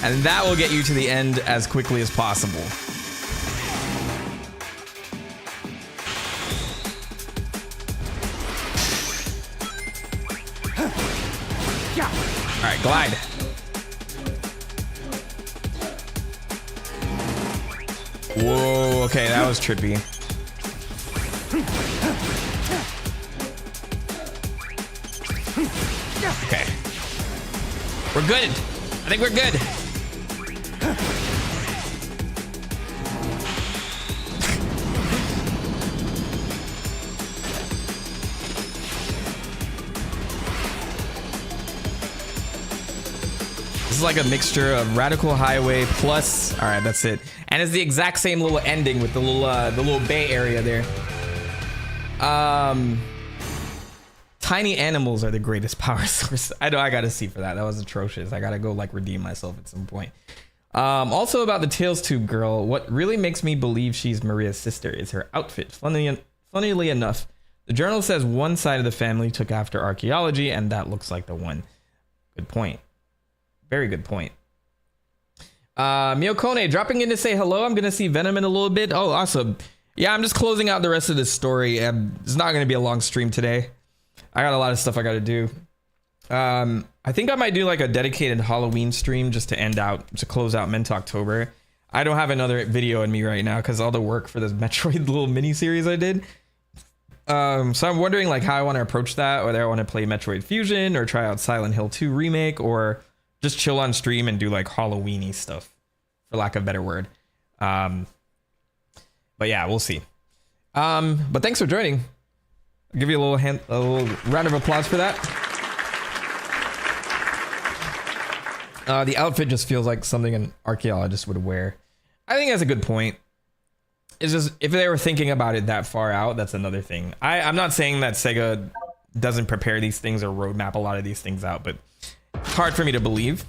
and that will get you to the end as quickly as possible. All right, glide. Whoa, okay, that was trippy. Okay. We're good. I think we're good. This is like a mixture of Radical Highway plus. All right, that's it. And it's the exact same little ending with the little bay area there. Tiny animals are the greatest power source. I know I gotta see for that. That was atrocious. I gotta go like redeem myself at some point. Also about the Tails Tube girl, what really makes me believe she's Maria's sister is her outfit. Funnily enough, the journal says one side of the family took after archaeology, and that looks like the one. Good point. Very good point. Miyokone dropping in to say hello. I'm gonna see Venom in a little bit. Oh, awesome. Yeah, I'm just closing out the rest of this story. It's not gonna be a long stream today. I got a lot of stuff I gotta do. I think I might do like a dedicated Halloween stream just to end out, to close out Mentok-tober. I don't have another video in me right now because all the work for this Metroid little mini series I did. So I'm wondering like how I want to approach that, whether I want to play Metroid Fusion or try out Silent Hill 2 remake, or just chill on stream and do like Halloween-y stuff, for lack of a better word. But yeah, we'll see. But thanks for joining. I'll give you a little round of applause for that. The outfit just feels like something an archaeologist would wear. I think that's a good point. It's just, if they were thinking about it that far out, that's another thing. I'm not saying that Sega doesn't prepare these things or roadmap a lot of these things out, but it's hard for me to believe.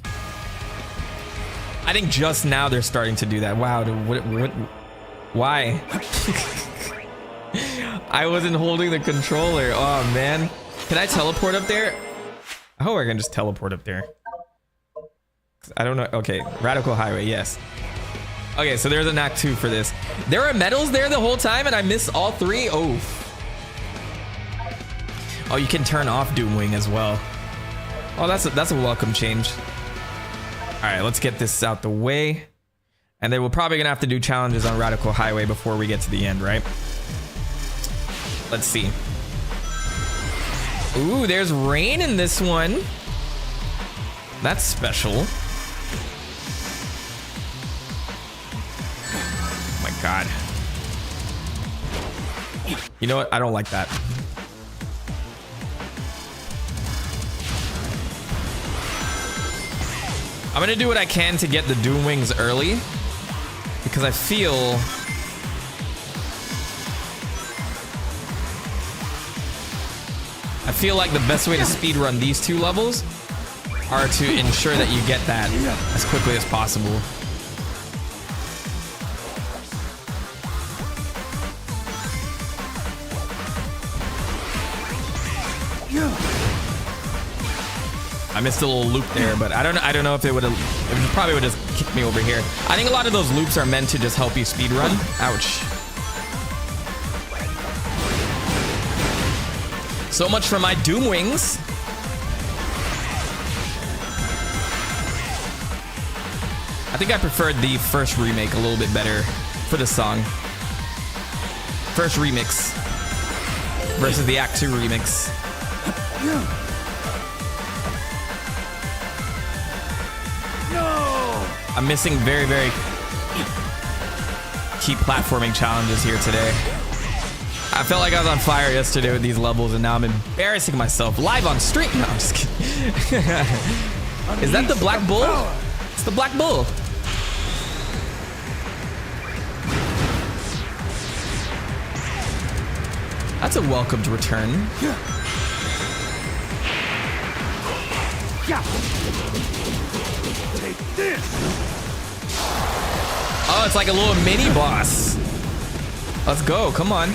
I think just now they're starting to do that. Wow, why? I wasn't holding the controller. Oh man. Can I teleport up there? I hope I can just teleport up there. I don't know. Okay, Radical Highway, yes. Okay, so there's an Act 2 for this. There are medals there the whole time and I missed all three? Oh. Oh, you can turn off Doomwing as well. Oh, that's a welcome change. All right, let's get this out the way. And then we're probably gonna have to do challenges on Radical Highway before we get to the end, right? Let's see. Ooh, there's rain in this one. That's special. Oh my God. You know what? I don't like that. I'm gonna do what I can to get the Doom Wings early, because I feel like the best way to speedrun these two levels are to ensure that you get that as quickly as possible. I missed a little loop there, but I don't know if it would have. It probably would have kicked me over here. I think a lot of those loops are meant to just help you speedrun. Ouch. So much for my Doom Wings. I think I preferred the first remake a little bit better for the song. First remix versus the Act 2 remix. No! I'm missing very, very key platforming challenges here today. I felt like I was on fire yesterday with these levels, and now I'm embarrassing myself live on stream. No, I'm just kidding. Is that the Black Bull? It's the Black Bull. That's a welcomed return. Take this. Oh, it's like a little mini boss. Let's go, come on.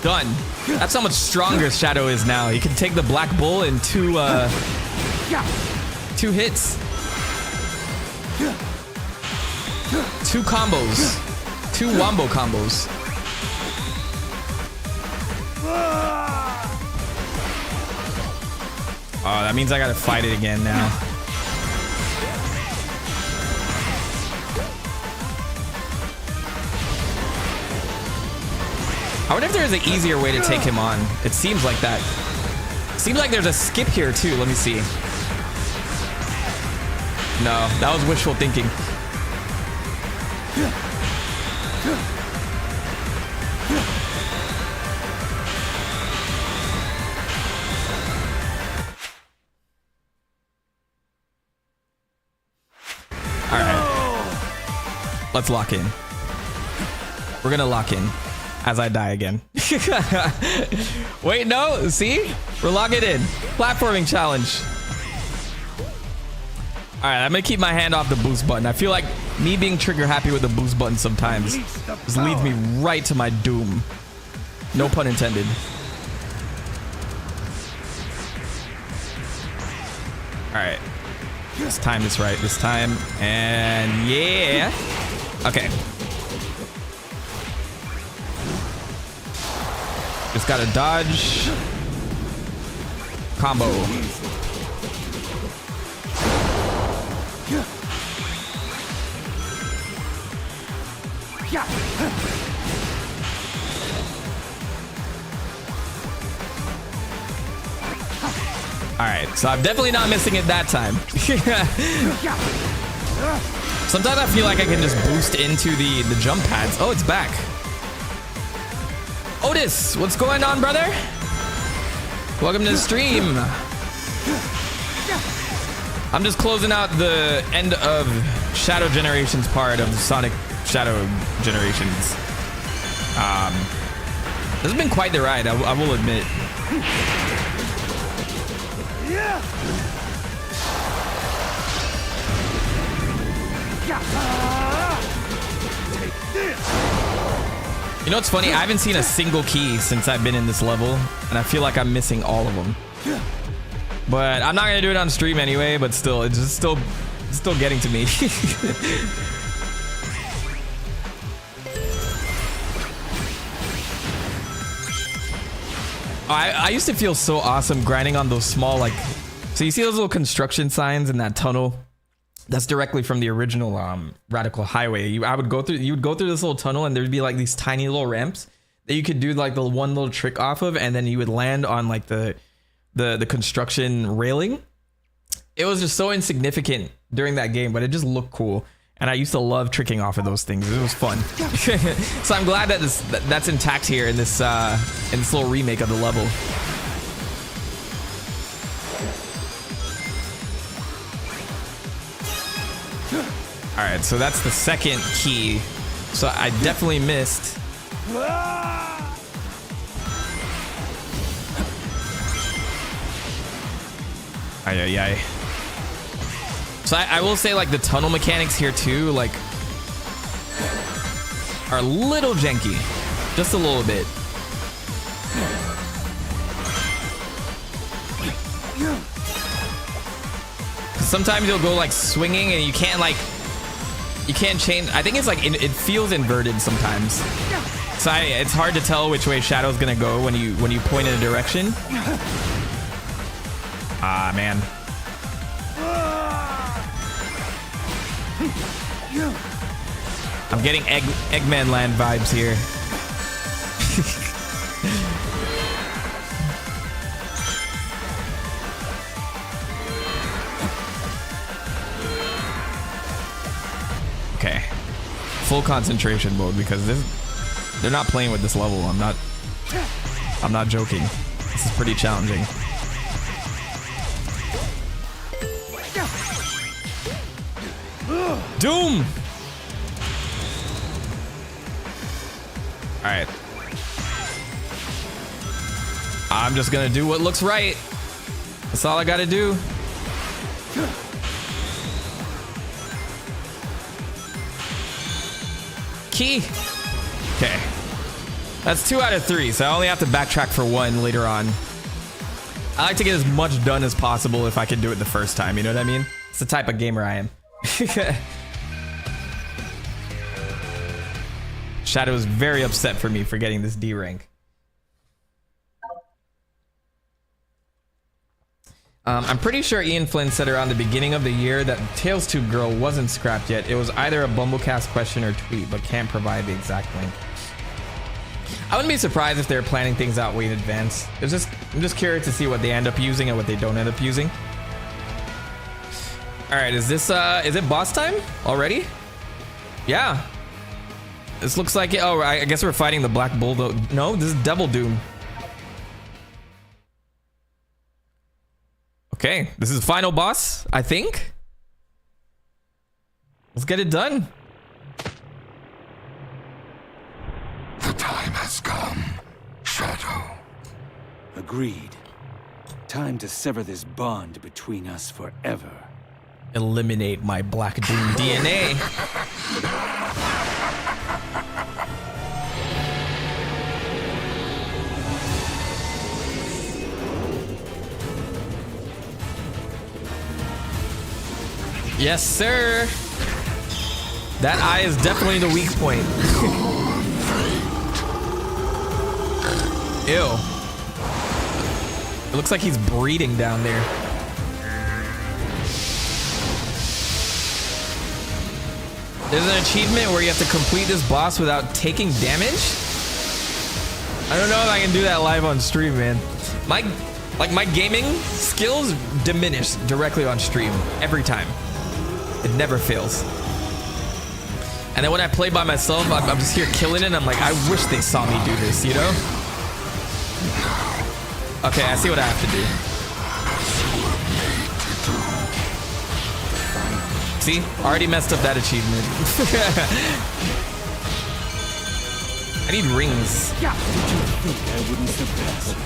Done. That's how much stronger Shadow is now. He can take the Black Bull in two hits. Two combos. Two wombo combos. Oh, that means I gotta fight it again now. I wonder if there's an easier way to take him on. It seems like that. Seems like there's a skip here too. Let me see. No, that was wishful thinking. Let's lock in. We're gonna lock in as I die again. Wait, no, see? We're locking in. Platforming challenge. All right, I'm gonna keep my hand off the boost button. I feel like me being trigger happy with the boost button sometimes just leads me right to my doom. No pun intended. All right, let's time this right this time. And yeah, okay. Just gotta dodge. Combo. All right, so I'm definitely not missing it that time. Sometimes I feel like I can just boost into the jump pads. Oh, it's back. Otis, what's going on, brother? Welcome to the stream. I'm just closing out the end of Shadow Generations part of Sonic Shadow Generations. This has been quite the ride, I will admit. You know what's funny? I haven't seen a single key since I've been in this level, and I feel like I'm missing all of them. But I'm not gonna do it on stream anyway. But still, it's just still getting to me. I used to feel so awesome grinding on those small, like, so you see those little construction signs in that tunnel? That's directly from the original Radical Highway. You would go through this little tunnel, and there'd be like these tiny little ramps that you could do like the one little trick off of, and then you would land on like the construction railing. It was just so insignificant during that game, but it just looked cool. And I used to love tricking off of those things. It was fun. So I'm glad that that's intact here in this little remake of the level. All right, so that's the second key. So I definitely missed. Ay, ay, ay. So I will say, like, the tunnel mechanics here too, like, are a little janky, just a little bit. Sometimes you'll go like swinging and you can't change. I think it's like it feels inverted sometimes. So it's hard to tell which way Shadow's gonna go when you point in a direction. Ah, man. I'm getting Eggman Land vibes here. Okay, full concentration mode, because they're not playing with this level. I'm not joking. This is pretty challenging. Doom! All right. I'm just gonna do what looks right. That's all I gotta do. Key. Okay. That's 2 out of 3, so I only have to backtrack for 1 later on. I like to get as much done as possible if I can do it the first time, you know what I mean? It's the type of gamer I am. Shadow is very upset for me for getting this D rank. I'm pretty sure Ian Flynn said around the beginning of the year that Tails Tube Girl wasn't scrapped yet. It was either a Bumblecast question or tweet, but can't provide the exact link. I wouldn't be surprised if they're planning things out way in advance. I'm just curious to see what they end up using and what they don't end up using. All right, is it boss time already? Yeah. This looks like it. Oh, I guess we're fighting the Black Bulldog. No, this is Devil Doom. Okay, this is final boss, I think. Let's get it done. has come, Shadow. Agreed. Time to sever this bond between us forever. Eliminate my Black Doom DNA. Yes, sir. That eye is definitely the weak point. Ew. It looks like he's breeding down there. There's an achievement where you have to complete this boss without taking damage. I don't know if I can do that live on stream, man. My gaming skills diminish directly on stream every time. It never fails. And then when I play by myself, I'm just here killing it. And I'm like, I wish they saw me do this, you know? Okay, I see what I have to do. See? Already messed up that achievement. I need rings. Did you think I wouldn't surpass you?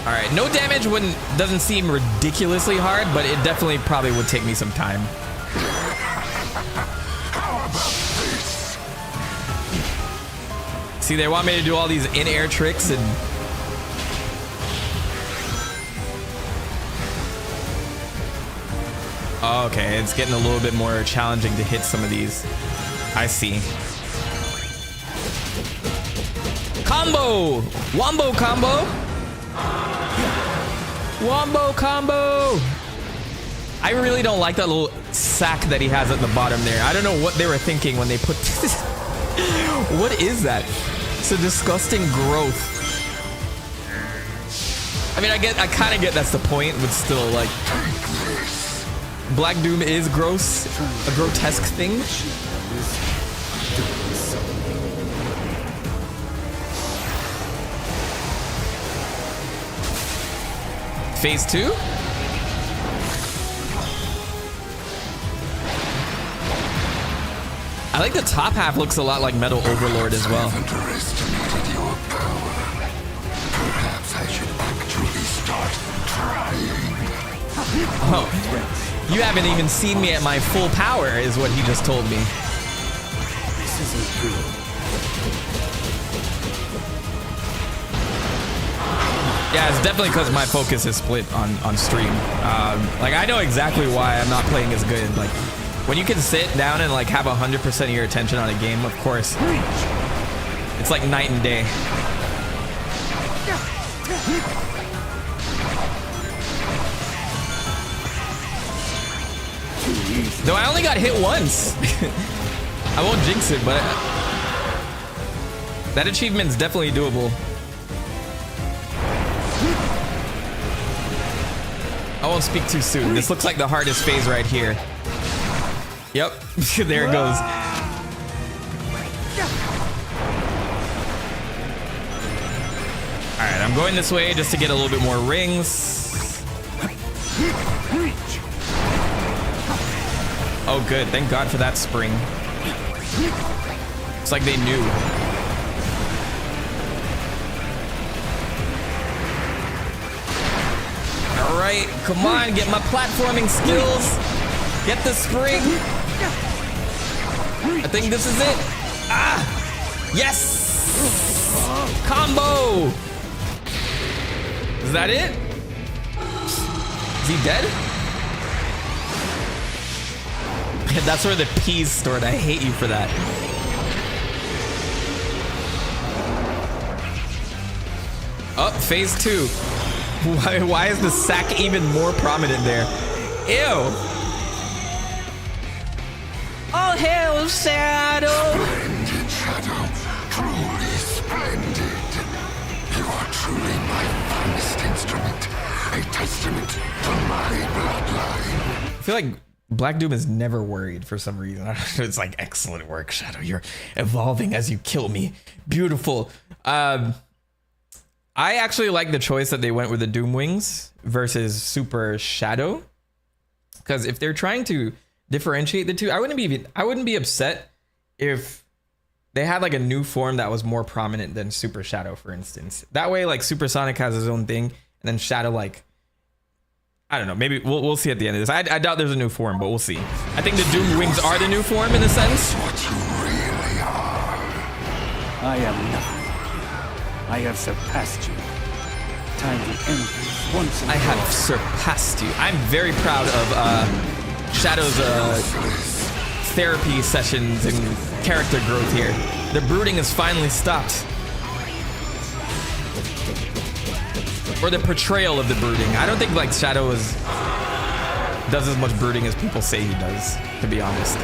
All right, no damage doesn't seem ridiculously hard, but it definitely probably would take me some time. See, they want me to do all these in-air tricks and... Oh, okay, it's getting a little bit more challenging to hit some of these. I see. Combo! Wombo combo! Wombo combo! I really don't like that little sack that he has at the bottom there. I don't know what they were thinking when they put this. What is that? It's a disgusting growth. I mean, I kind of get that's the point, but still, like, Black Doom is gross, a grotesque thing. Phase 2? I like the top half looks a lot like Metal Overlord as well. Underestimated your power. Perhaps I should actually start trying. Oh, you haven't even seen me at my full power, is what he just told me. This isn't good. Yeah, it's definitely because my focus is split on stream. Like, I know exactly why I'm not playing as good. Like, when you can sit down and like have 100% of your attention on a game, of course, it's like night and day. Though I only got hit once. I won't jinx it, but that achievement's definitely doable. I won't speak too soon. This looks like the hardest phase right here. Yep, there it goes. Alright, I'm going this way just to get a little bit more rings. Oh good, thank God for that spring. It's like they knew. Alright, come on, get my platforming skills. Get the spring. I think this is it. Ah! Yes! Combo! Is that it? Is he dead? That's where the peas stored. I hate you for that. Oh, phase 2. Why is the sack even more prominent there? Ew. Oh, hell, Shadow. Splendid, Shadow. Truly splendid. You are truly my finest instrument. A testament to my bloodline. I feel like Black Doom is never worried for some reason. It's like, excellent work, Shadow. You're evolving as you kill me. Beautiful. I actually like the choice that they went with the Doom Wings versus Super Shadow. Because if they're trying to differentiate the two. I wouldn't be upset if they had like a new form that was more prominent than Super Shadow, for instance. That way, like Super Sonic has his own thing, and then Shadow, like, I don't know. Maybe we'll see at the end of this. I doubt there's a new form, but we'll see. I think the Doom Wings are the new form in a sense. What you really are. I am nothing. I have surpassed you. Time to end this once and I for have all. surpassed you. I'm very proud of Shadow's therapy sessions and character growth here. The brooding has finally stopped. Or the portrayal of the brooding. I don't think like Shadow does as much brooding as people say he does, to be honest.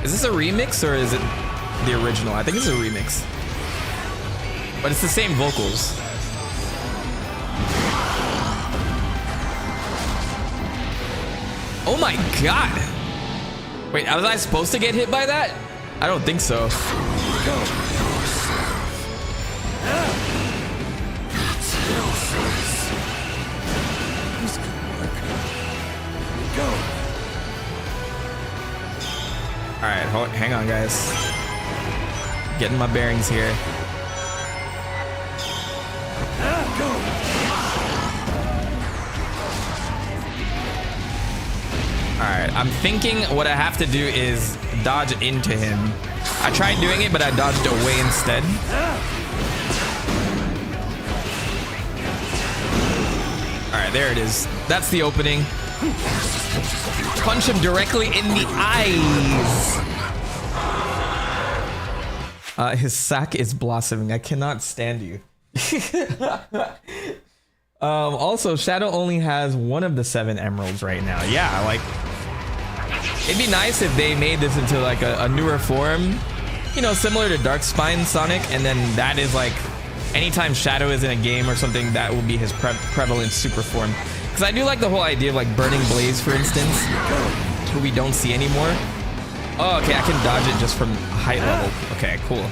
Is this a remix or is it the original? I think it's a remix. But it's the same vocals. Oh my god! Wait, was I supposed to get hit by that? I don't think so. Alright, hang on guys. Getting my bearings here. Alright, I'm thinking what I have to do is dodge into him. I tried doing it, but I dodged away instead. Alright, there it is. That's the opening. Punch him directly in the eyes. His sack is blossoming. I cannot stand you. Also, Shadow only has one of the 7 emeralds right now. Yeah, like, it'd be nice if they made this into like a newer form, you know, similar to Dark Spine Sonic, and then that is like, anytime Shadow is in a game or something, that will be his prevalent super form. Because I do like the whole idea of like Burning Blaze, for instance, who we don't see anymore. Oh, okay, I can dodge it just from height level. Okay, cool.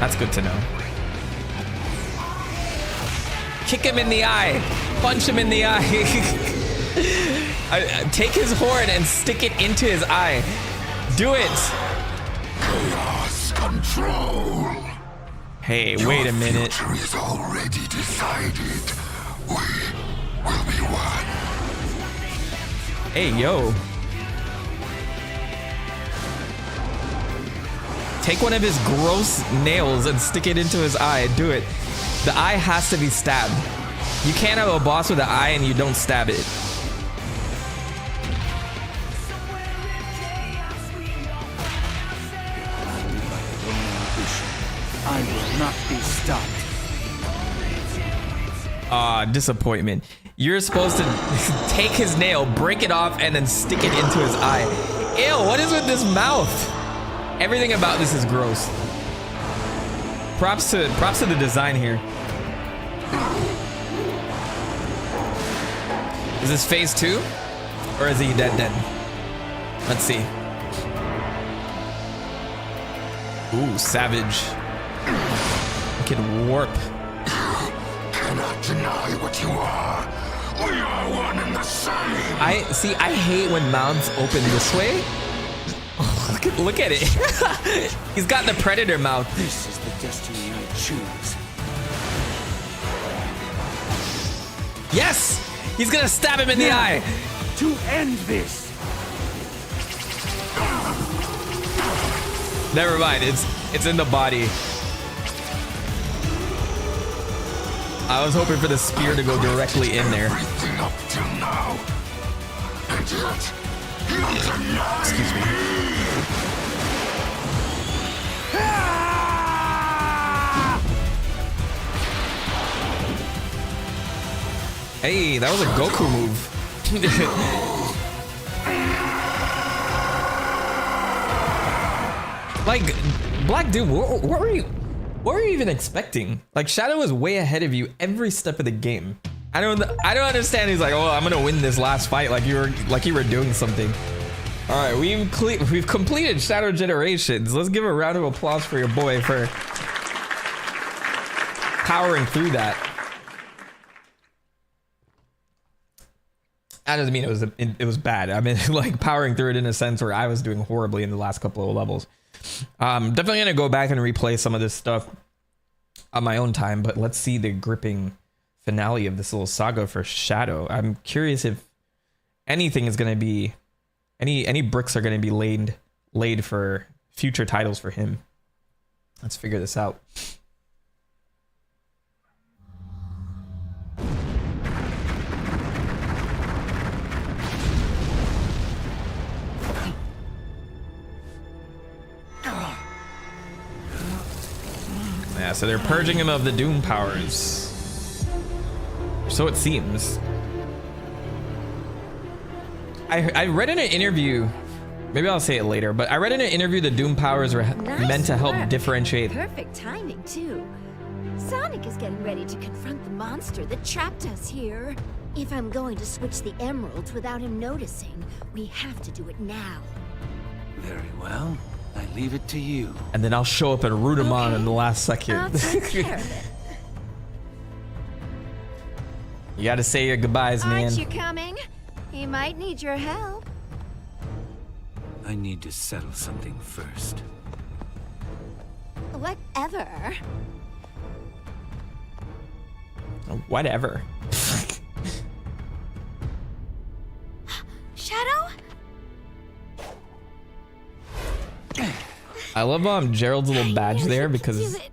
That's good to know. Kick him in the eye. Punch him in the eye. Take his horn and stick it into his eye. Do it. Chaos control. Hey, wait a minute. Your future is already decided. We will be one. Hey, yo. Take one of his gross nails and stick it into his eye. Do it. The eye has to be stabbed. You can't have a boss with an eye and you don't stab it. I will not be stopped. Disappointment. You're supposed to take his nail, break it off, and then stick it into his eye. Ew, what is with this mouth? Everything about this is gross. Props to the design here. Is this phase 2? Or is he dead? Let's see. Ooh, savage. Can warp. Cannot deny what you are. We are one and the same. I hate when mouths open this way. Oh, look at it. He's got the predator mouth. This is the destiny I choose. Yes! He's gonna stab him in the eye. To end this. Never mind. It's in the body. I was hoping for the spear to go directly in there. Everything up till now. And yet, you deny. Excuse me. Hey, that was a Goku move. Like, Black Doom, what were you even expecting? Like, Shadow is way ahead of you every step of the game. I don't understand. He's like, oh, I'm gonna win this last fight like you were doing something. All right, we've completed Shadow Generations. Let's give a round of applause for your boy for powering through that. That doesn't mean it was bad. I mean, like powering through it in a sense where I was doing horribly in the last couple of levels. Definitely gonna go back and replay some of this stuff on my own time, but let's see the gripping finale of this little saga for Shadow. I'm curious if anything is gonna be any bricks are gonna be laid for future titles for him. Let's figure this out. Yeah, so they're purging him of the Doom powers. So it seems. I read in an interview, maybe I'll say it later, but I read in an interview the Doom powers were meant to help differentiate. Perfect timing, too. Sonic is getting ready to confront the monster that trapped us here. If I'm going to switch the emeralds without him noticing, we have to do it now. Very well. I leave it to you. And then I'll show up and root him on in the last second. I'll take care of it. You gotta say your goodbyes, man. Aren't you coming? He might need your help. I need to settle something first. Whatever. Whatever. Shadow? I love Gerald's little badge there because Do it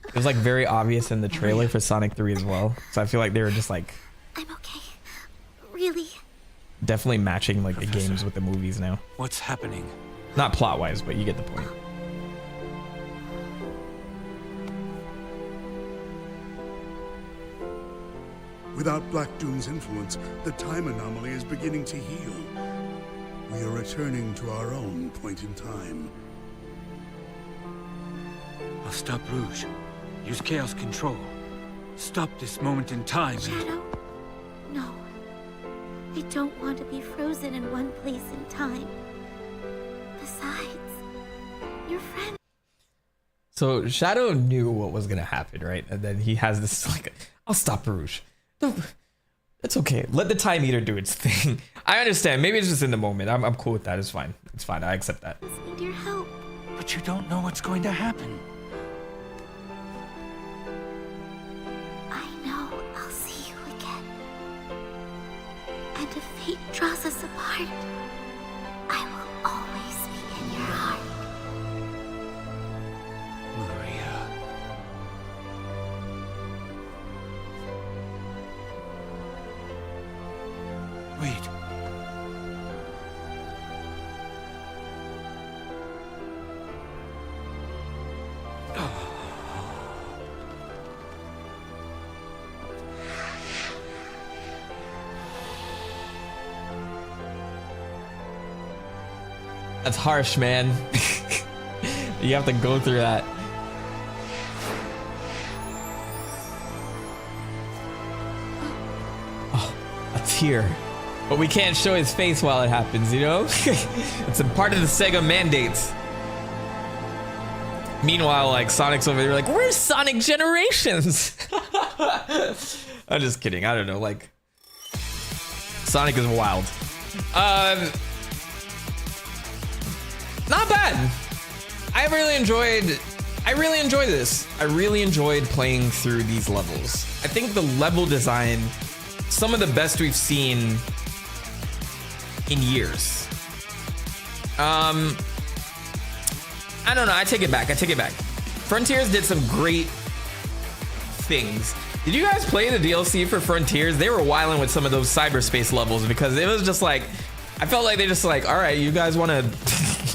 it. was like very obvious in the trailer for Sonic 3 as well. So I feel like they were just like I'm okay. Really. definitely matching like the games with the movies now. What's happening? Not plot wise, but you get the point. Without Black Doom's influence, the time anomaly is beginning to heal. We are returning to our own point in time. I'll stop Rouge. Use Chaos Control. Stop this moment in time. Shadow? No. I don't want to be frozen in one place in time. Besides, your friend. So Shadow knew what was gonna happen, right? And then he has this like, I'll stop Rouge. No, it's okay. Let the Time Eater do its thing. I understand. Maybe it's just in the moment. I'm cool with that. It's fine. It's fine. I accept that. Need your help. But you don't know what's going to happen. I know I'll see you again. And if fate draws us apart, I will always be in your heart. Maria. Wait. That's harsh, man. You have to go through that. Oh, a tear. But we can't show his face while it happens, you know? It's a part of the Sega mandates. Meanwhile, like Sonic's over there like, where's Sonic Generations? I'm just kidding. I don't know. Like, Sonic is wild. Not bad. I really enjoyed this. I really enjoyed playing through these levels. I think the level design, some of the best we've seen in years. I don't know. I take it back. Frontiers did some great things. Did you guys play the DLC for Frontiers? They were wilding with some of those cyberspace levels because it was just like, I felt like they just like, all right, you guys want to,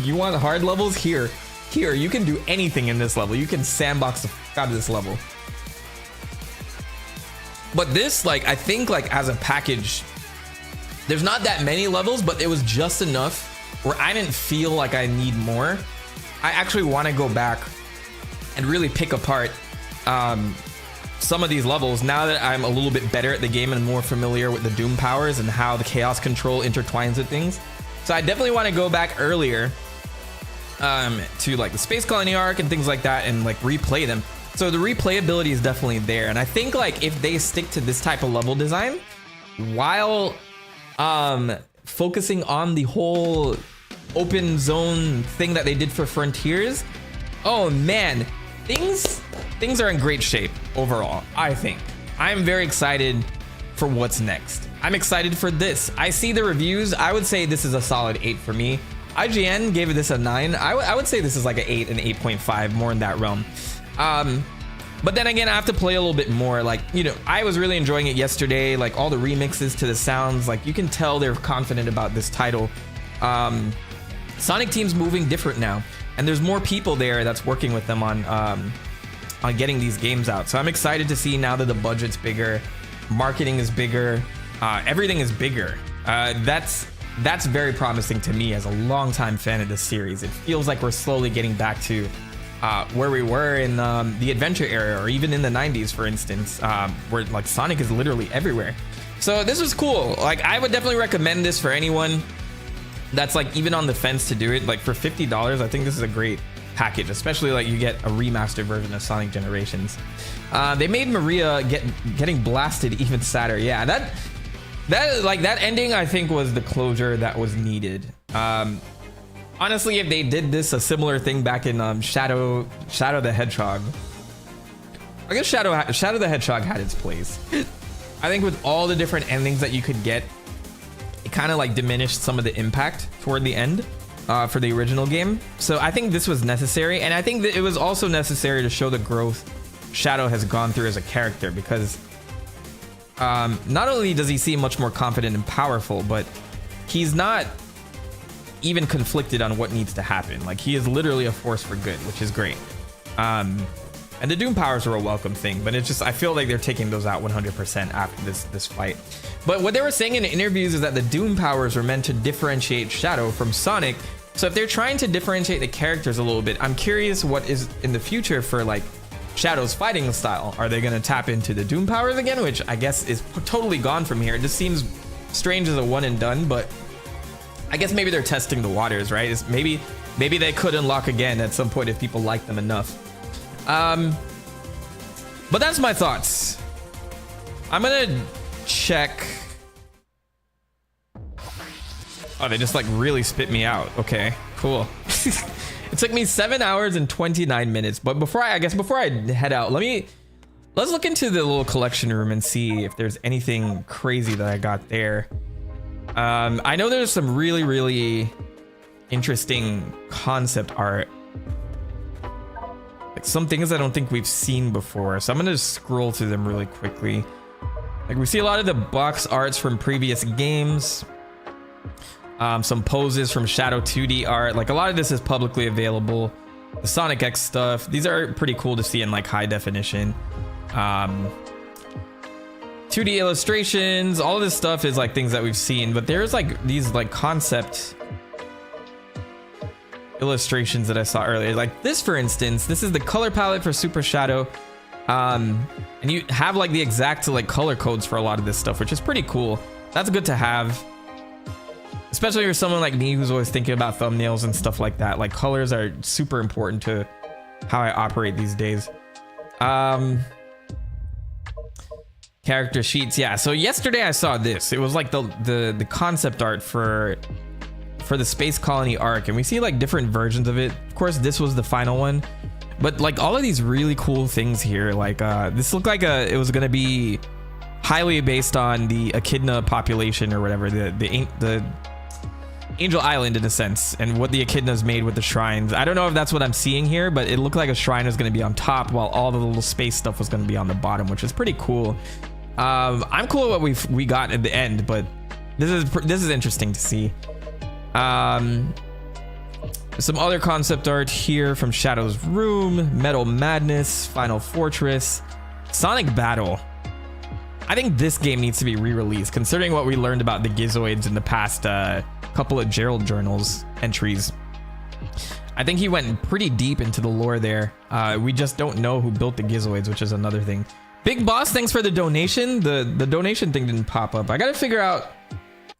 you want hard levels? Here, you can do anything in this level. You can sandbox the fuck out of this level. But this, like, I think like as a package, there's not that many levels, but it was just enough where I didn't feel like I need more. I actually want to go back and really pick apart some of these levels now that I'm a little bit better at the game and more familiar with the Doom powers and how the Chaos Control intertwines with things. So I definitely want to go back earlier to like the Space Colony arc and things like that and like replay them. So the replayability is definitely there. And I think like if they stick to this type of level design while focusing on the whole open zone thing that they did for Frontiers, oh man, things are in great shape overall. I think I'm very excited for what's next. I'm excited for this. I see the reviews. I would say this is a solid 8 for me. IGN gave this a 9. I would say this is like an 8 and 8.5, more in that realm. But then again, I have to play a little bit more. Like, you know, I was really enjoying it yesterday. Like all the remixes to the sounds, like you can tell they're confident about this title. Sonic Team's moving different now, and there's more people there that's working with them on getting these games out. So I'm excited to see now that the budget's bigger, marketing is bigger, everything is bigger. That's very promising to me as a longtime fan of this series. It feels like we're slowly getting back to where we were in the adventure era, or even in the 90s, for instance, where like Sonic is literally everywhere. So this was cool. Like I would definitely recommend this for anyone that's like even on the fence to do it. Like for $50, I think this is a great package, especially like you get a remastered version of Sonic Generations. They made Maria getting blasted even sadder. Yeah, that ending I think was the closure that was needed. Honestly, if they did this a similar thing back in Shadow the Hedgehog, I guess Shadow the Hedgehog had its place. I think with all the different endings that you could get, it kind of like diminished some of the impact toward the end for the original game. So I think this was necessary, and I think that it was also necessary to show the growth Shadow has gone through as a character, because not only does he seem much more confident and powerful, but he's not even conflicted on what needs to happen. Like he is literally a force for good, which is great. And the Doom powers are a welcome thing, but it's just, I feel like they're taking those out 100% after this fight. But what they were saying in interviews is that the Doom powers were meant to differentiate Shadow from Sonic. So if they're trying to differentiate the characters a little bit, I'm curious what is in the future for like Shadow's fighting style. Are they going to tap into the Doom powers again, which I guess is totally gone from here? It just seems strange as a one and done, but I guess maybe they're testing the waters, right? Maybe they could unlock again at some point if people like them enough. But that's my thoughts. I'm gonna check. Oh, they just like really spit me out. Okay, cool. It took me 7 hours and 29 minutes. But before I head out, let's look into the little collection room and see if there's anything crazy that I got there. I know there's some really, really interesting concept art. Like some things I don't think we've seen before. So I'm gonna just scroll through them really quickly. Like we see a lot of the box arts from previous games. Some poses from Shadow 2D art. Like a lot of this is publicly available. The Sonic X stuff. These are pretty cool to see in like high definition. 2D illustrations, all of this stuff is like things that we've seen, but there's like these like concept illustrations that I saw earlier. Like this, for instance, this is the color palette for Super Shadow. And you have like the exact like color codes for a lot of this stuff, which is pretty cool. That's good to have. Especially for someone like me who's always thinking about thumbnails and stuff like that. Like colors are super important to how I operate these days. Character sheets, yeah. So yesterday I saw this. It was like the concept art for the Space Colony arc, and we see like different versions of it. Of course, this was the final one, but like all of these really cool things here. Like this looked like it was gonna be highly based on the Echidna population or whatever, the Angel Island in a sense, and what the Echidnas made with the shrines. I don't know if that's what I'm seeing here, but it looked like a shrine was going to be on top while all the little space stuff was going to be on the bottom, which is pretty cool. I'm cool with what we got at the end, but this is interesting to see. Some other concept art here from Shadow's Room, Metal Madness, Final Fortress, Sonic Battle. I think this game needs to be re-released, considering what we learned about the Gizoids in the past couple of Gerald Journals entries. I think he went pretty deep into the lore there. We just don't know who built the Gizoids, which is another thing. Big Boss, thanks for the donation. The donation thing didn't pop up. I gotta figure out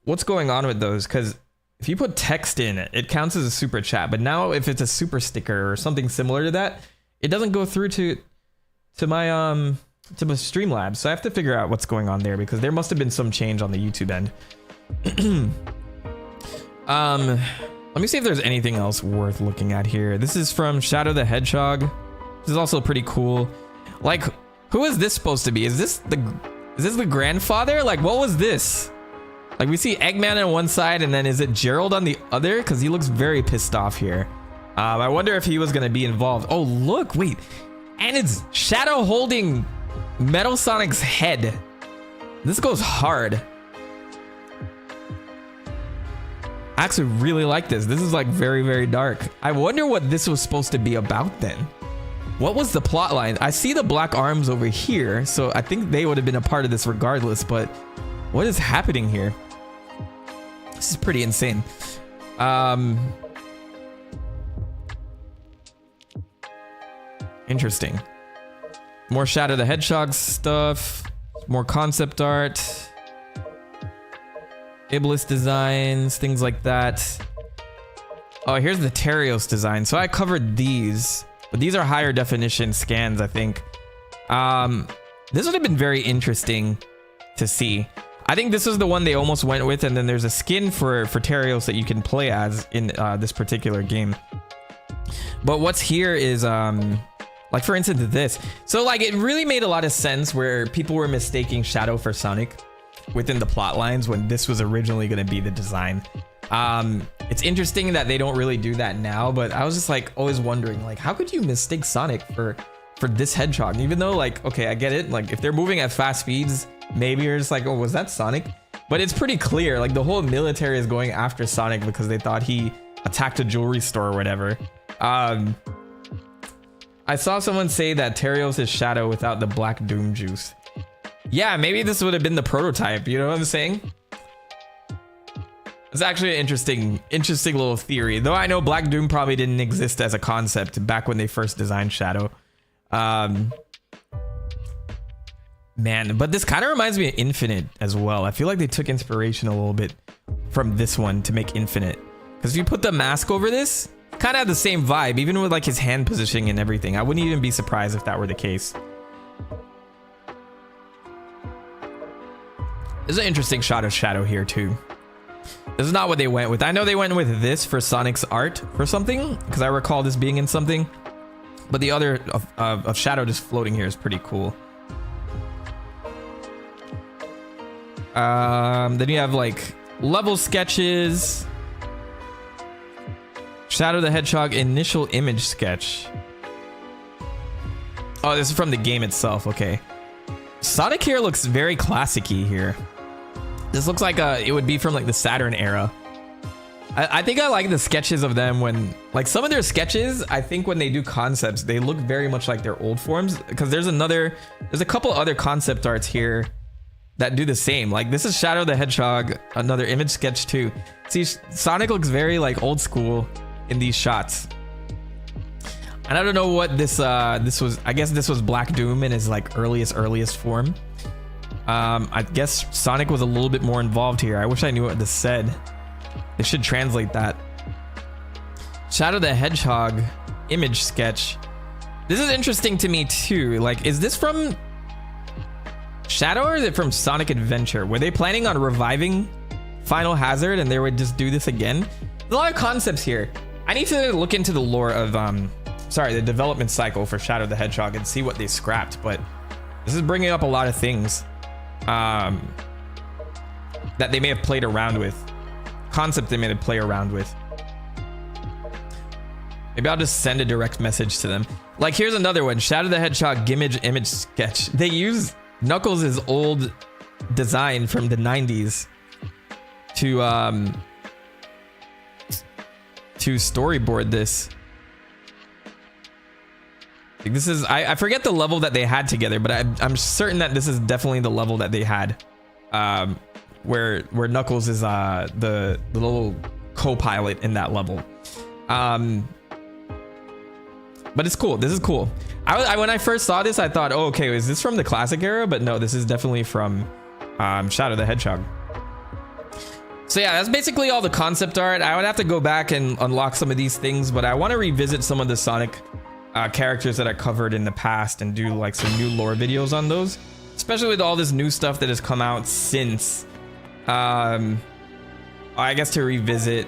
what's going on with those, because if you put text in it, it counts as a super chat. But now if it's a super sticker or something similar to that, it doesn't go through to Streamlabs, so I have to figure out what's going on there because there must have been some change on the YouTube end. Let me see if there's anything else worth looking at here. This is from Shadow the Hedgehog. This is also pretty cool. Like, who is this supposed to be? Is this the grandfather? Like, what was this? Like, we see Eggman on one side, and then is it Gerald on the other? Because he looks very pissed off here. I wonder if he was gonna be involved. Oh, look, wait. And it's Shadow holding Metal Sonic's head. This goes hard. I actually really like this. This is like very, very dark. I wonder what this was supposed to be about then. What was the plot line? I see the black arms over here, so I think they would have been a part of this regardless, but what is happening here? This is pretty insane. Interesting. More Shadow the Hedgehog stuff, more concept art, Iblis designs, things like that. Oh, here's the Terios design. So I covered these, but these are higher definition scans, I think. This would have been very interesting to see. I think this is the one they almost went with, and then there's a skin for Terios that you can play as in this particular game. But what's here is like, for instance, this. So like, it really made a lot of sense where people were mistaking Shadow for Sonic within the plot lines when this was originally going to be the design. It's interesting that they don't really do that now, but I was just like always wondering, like, how could you mistake Sonic for this hedgehog? Even though, like, okay, I get it, like if they're moving at fast speeds, maybe you're just like, oh, was that Sonic? But it's pretty clear, like the whole military is going after Sonic because they thought he attacked a jewelry store or whatever. I saw someone say that Terios is Shadow without the Black Doom juice. Yeah, maybe this would have been the prototype, you know what I'm saying? It's actually an interesting little theory. Though I know Black Doom probably didn't exist as a concept back when they first designed Shadow. Man, but this kind of reminds me of Infinite as well. I feel like they took inspiration a little bit from this one to make Infinite. Because if you put the mask over this, kind of have the same vibe, even with like his hand positioning and everything. I wouldn't even be surprised if that were the case. There's an interesting shot of Shadow here too. This is not what they went with. I know they went with this for Sonic's art for something, because I recall this being in something. But the other of Shadow just floating here is pretty cool. Then you have like level sketches. Shadow the Hedgehog initial image sketch. Oh, this is from the game itself. Okay. Sonic here looks very classic-y here. This looks like it would be from like the Saturn era. I think I like the sketches of them when, like, some of their sketches, I think when they do concepts, they look very much like their old forms, because there's a couple other concept arts here that do the same. Like, this is Shadow the Hedgehog, another image sketch too. See, Sonic looks very like old school in these shots. And I don't know what this was. I guess this was Black Doom in his like earliest form. I guess Sonic was a little bit more involved here. I wish I knew what this said. They should translate that. Shadow the Hedgehog image sketch. This is interesting to me too. Like, is this from Shadow or is it from Sonic Adventure? Were they planning on reviving Final Hazard and they would just do this again? There's a lot of concepts here. I need to look into the lore of the development cycle for Shadow the Hedgehog and see what they scrapped, but this is bringing up a lot of things that they may have played around with. Concept they may have played around with. Maybe I'll just send a direct message to them. Like, here's another one, Shadow the Hedgehog image sketch. They use Knuckles' old design from the 90s to storyboard this. Like, this is, I forget the level that they had together, but I'm certain that this is definitely the level that they had, where Knuckles is the little co-pilot in that level. But it's cool. This is cool. When I first saw this, I thought, oh, okay, is this from the classic era? But no, this is definitely from Shadow the Hedgehog. So yeah, that's basically all the concept art. I would have to go back and unlock some of these things, but I want to revisit some of the Sonic characters that I covered in the past and do like some new lore videos on those, especially with all this new stuff that has come out since. I guess to revisit,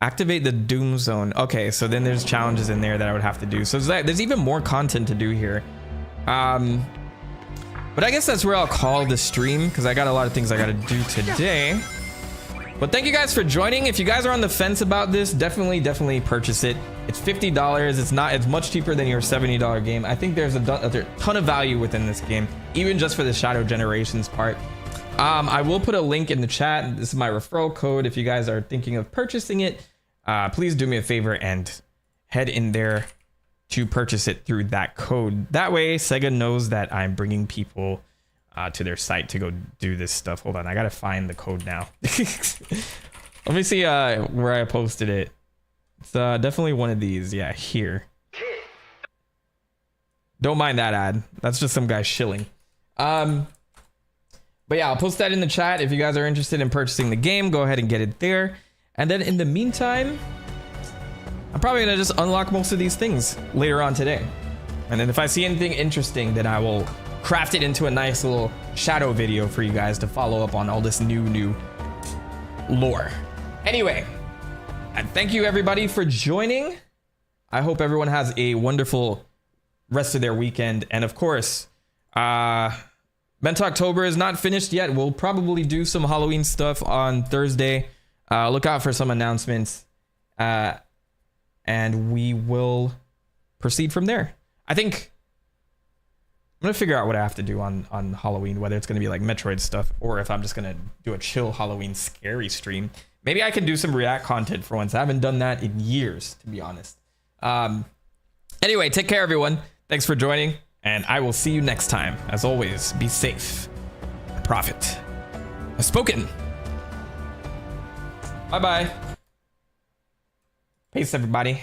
activate the Doom Zone. Okay, so then there's challenges in there that I would have to do. So there's even more content to do here. But I guess that's where I'll call the stream because I got a lot of things I got to do today. But thank you guys for joining. If you guys are on the fence about this, definitely purchase it. It's $50. It's much cheaper than your $70 game. I think there's a ton of value within this game, even just for the Shadow Generations part. I will put a link in the chat. This is my referral code. If you guys are thinking of purchasing it, please do me a favor and head in there to purchase it through that code. That way, Sega knows that I'm bringing people to their site to go do this stuff. Hold on, I gotta find the code now. Let me see where I posted it. It's definitely one of these. Yeah, here. Don't mind that ad. That's just some guy shilling. But yeah, I'll post that in the chat. If you guys are interested in purchasing the game, go ahead and get it there. And then in the meantime, I'm probably gonna just unlock most of these things later on today. And then if I see anything interesting, then I will craft it into a nice little shadow video for you guys to follow up on all this new lore. Anyway, thank you everybody for joining. I hope everyone has a wonderful rest of their weekend. And of course, Mentalktober is not finished yet. We'll probably do some Halloween stuff on Thursday. Look out for some announcements. And we will proceed from there. I think I'm gonna figure out what I have to do on Halloween, whether it's gonna be like Metroid stuff or if I'm just gonna do a chill Halloween scary stream. Maybe I can do some React content for once. I haven't done that in years, to be honest. Anyway, take care, everyone. Thanks for joining, and I will see you next time. As always, be safe. Prophet has spoken. Bye-bye. Peace, everybody.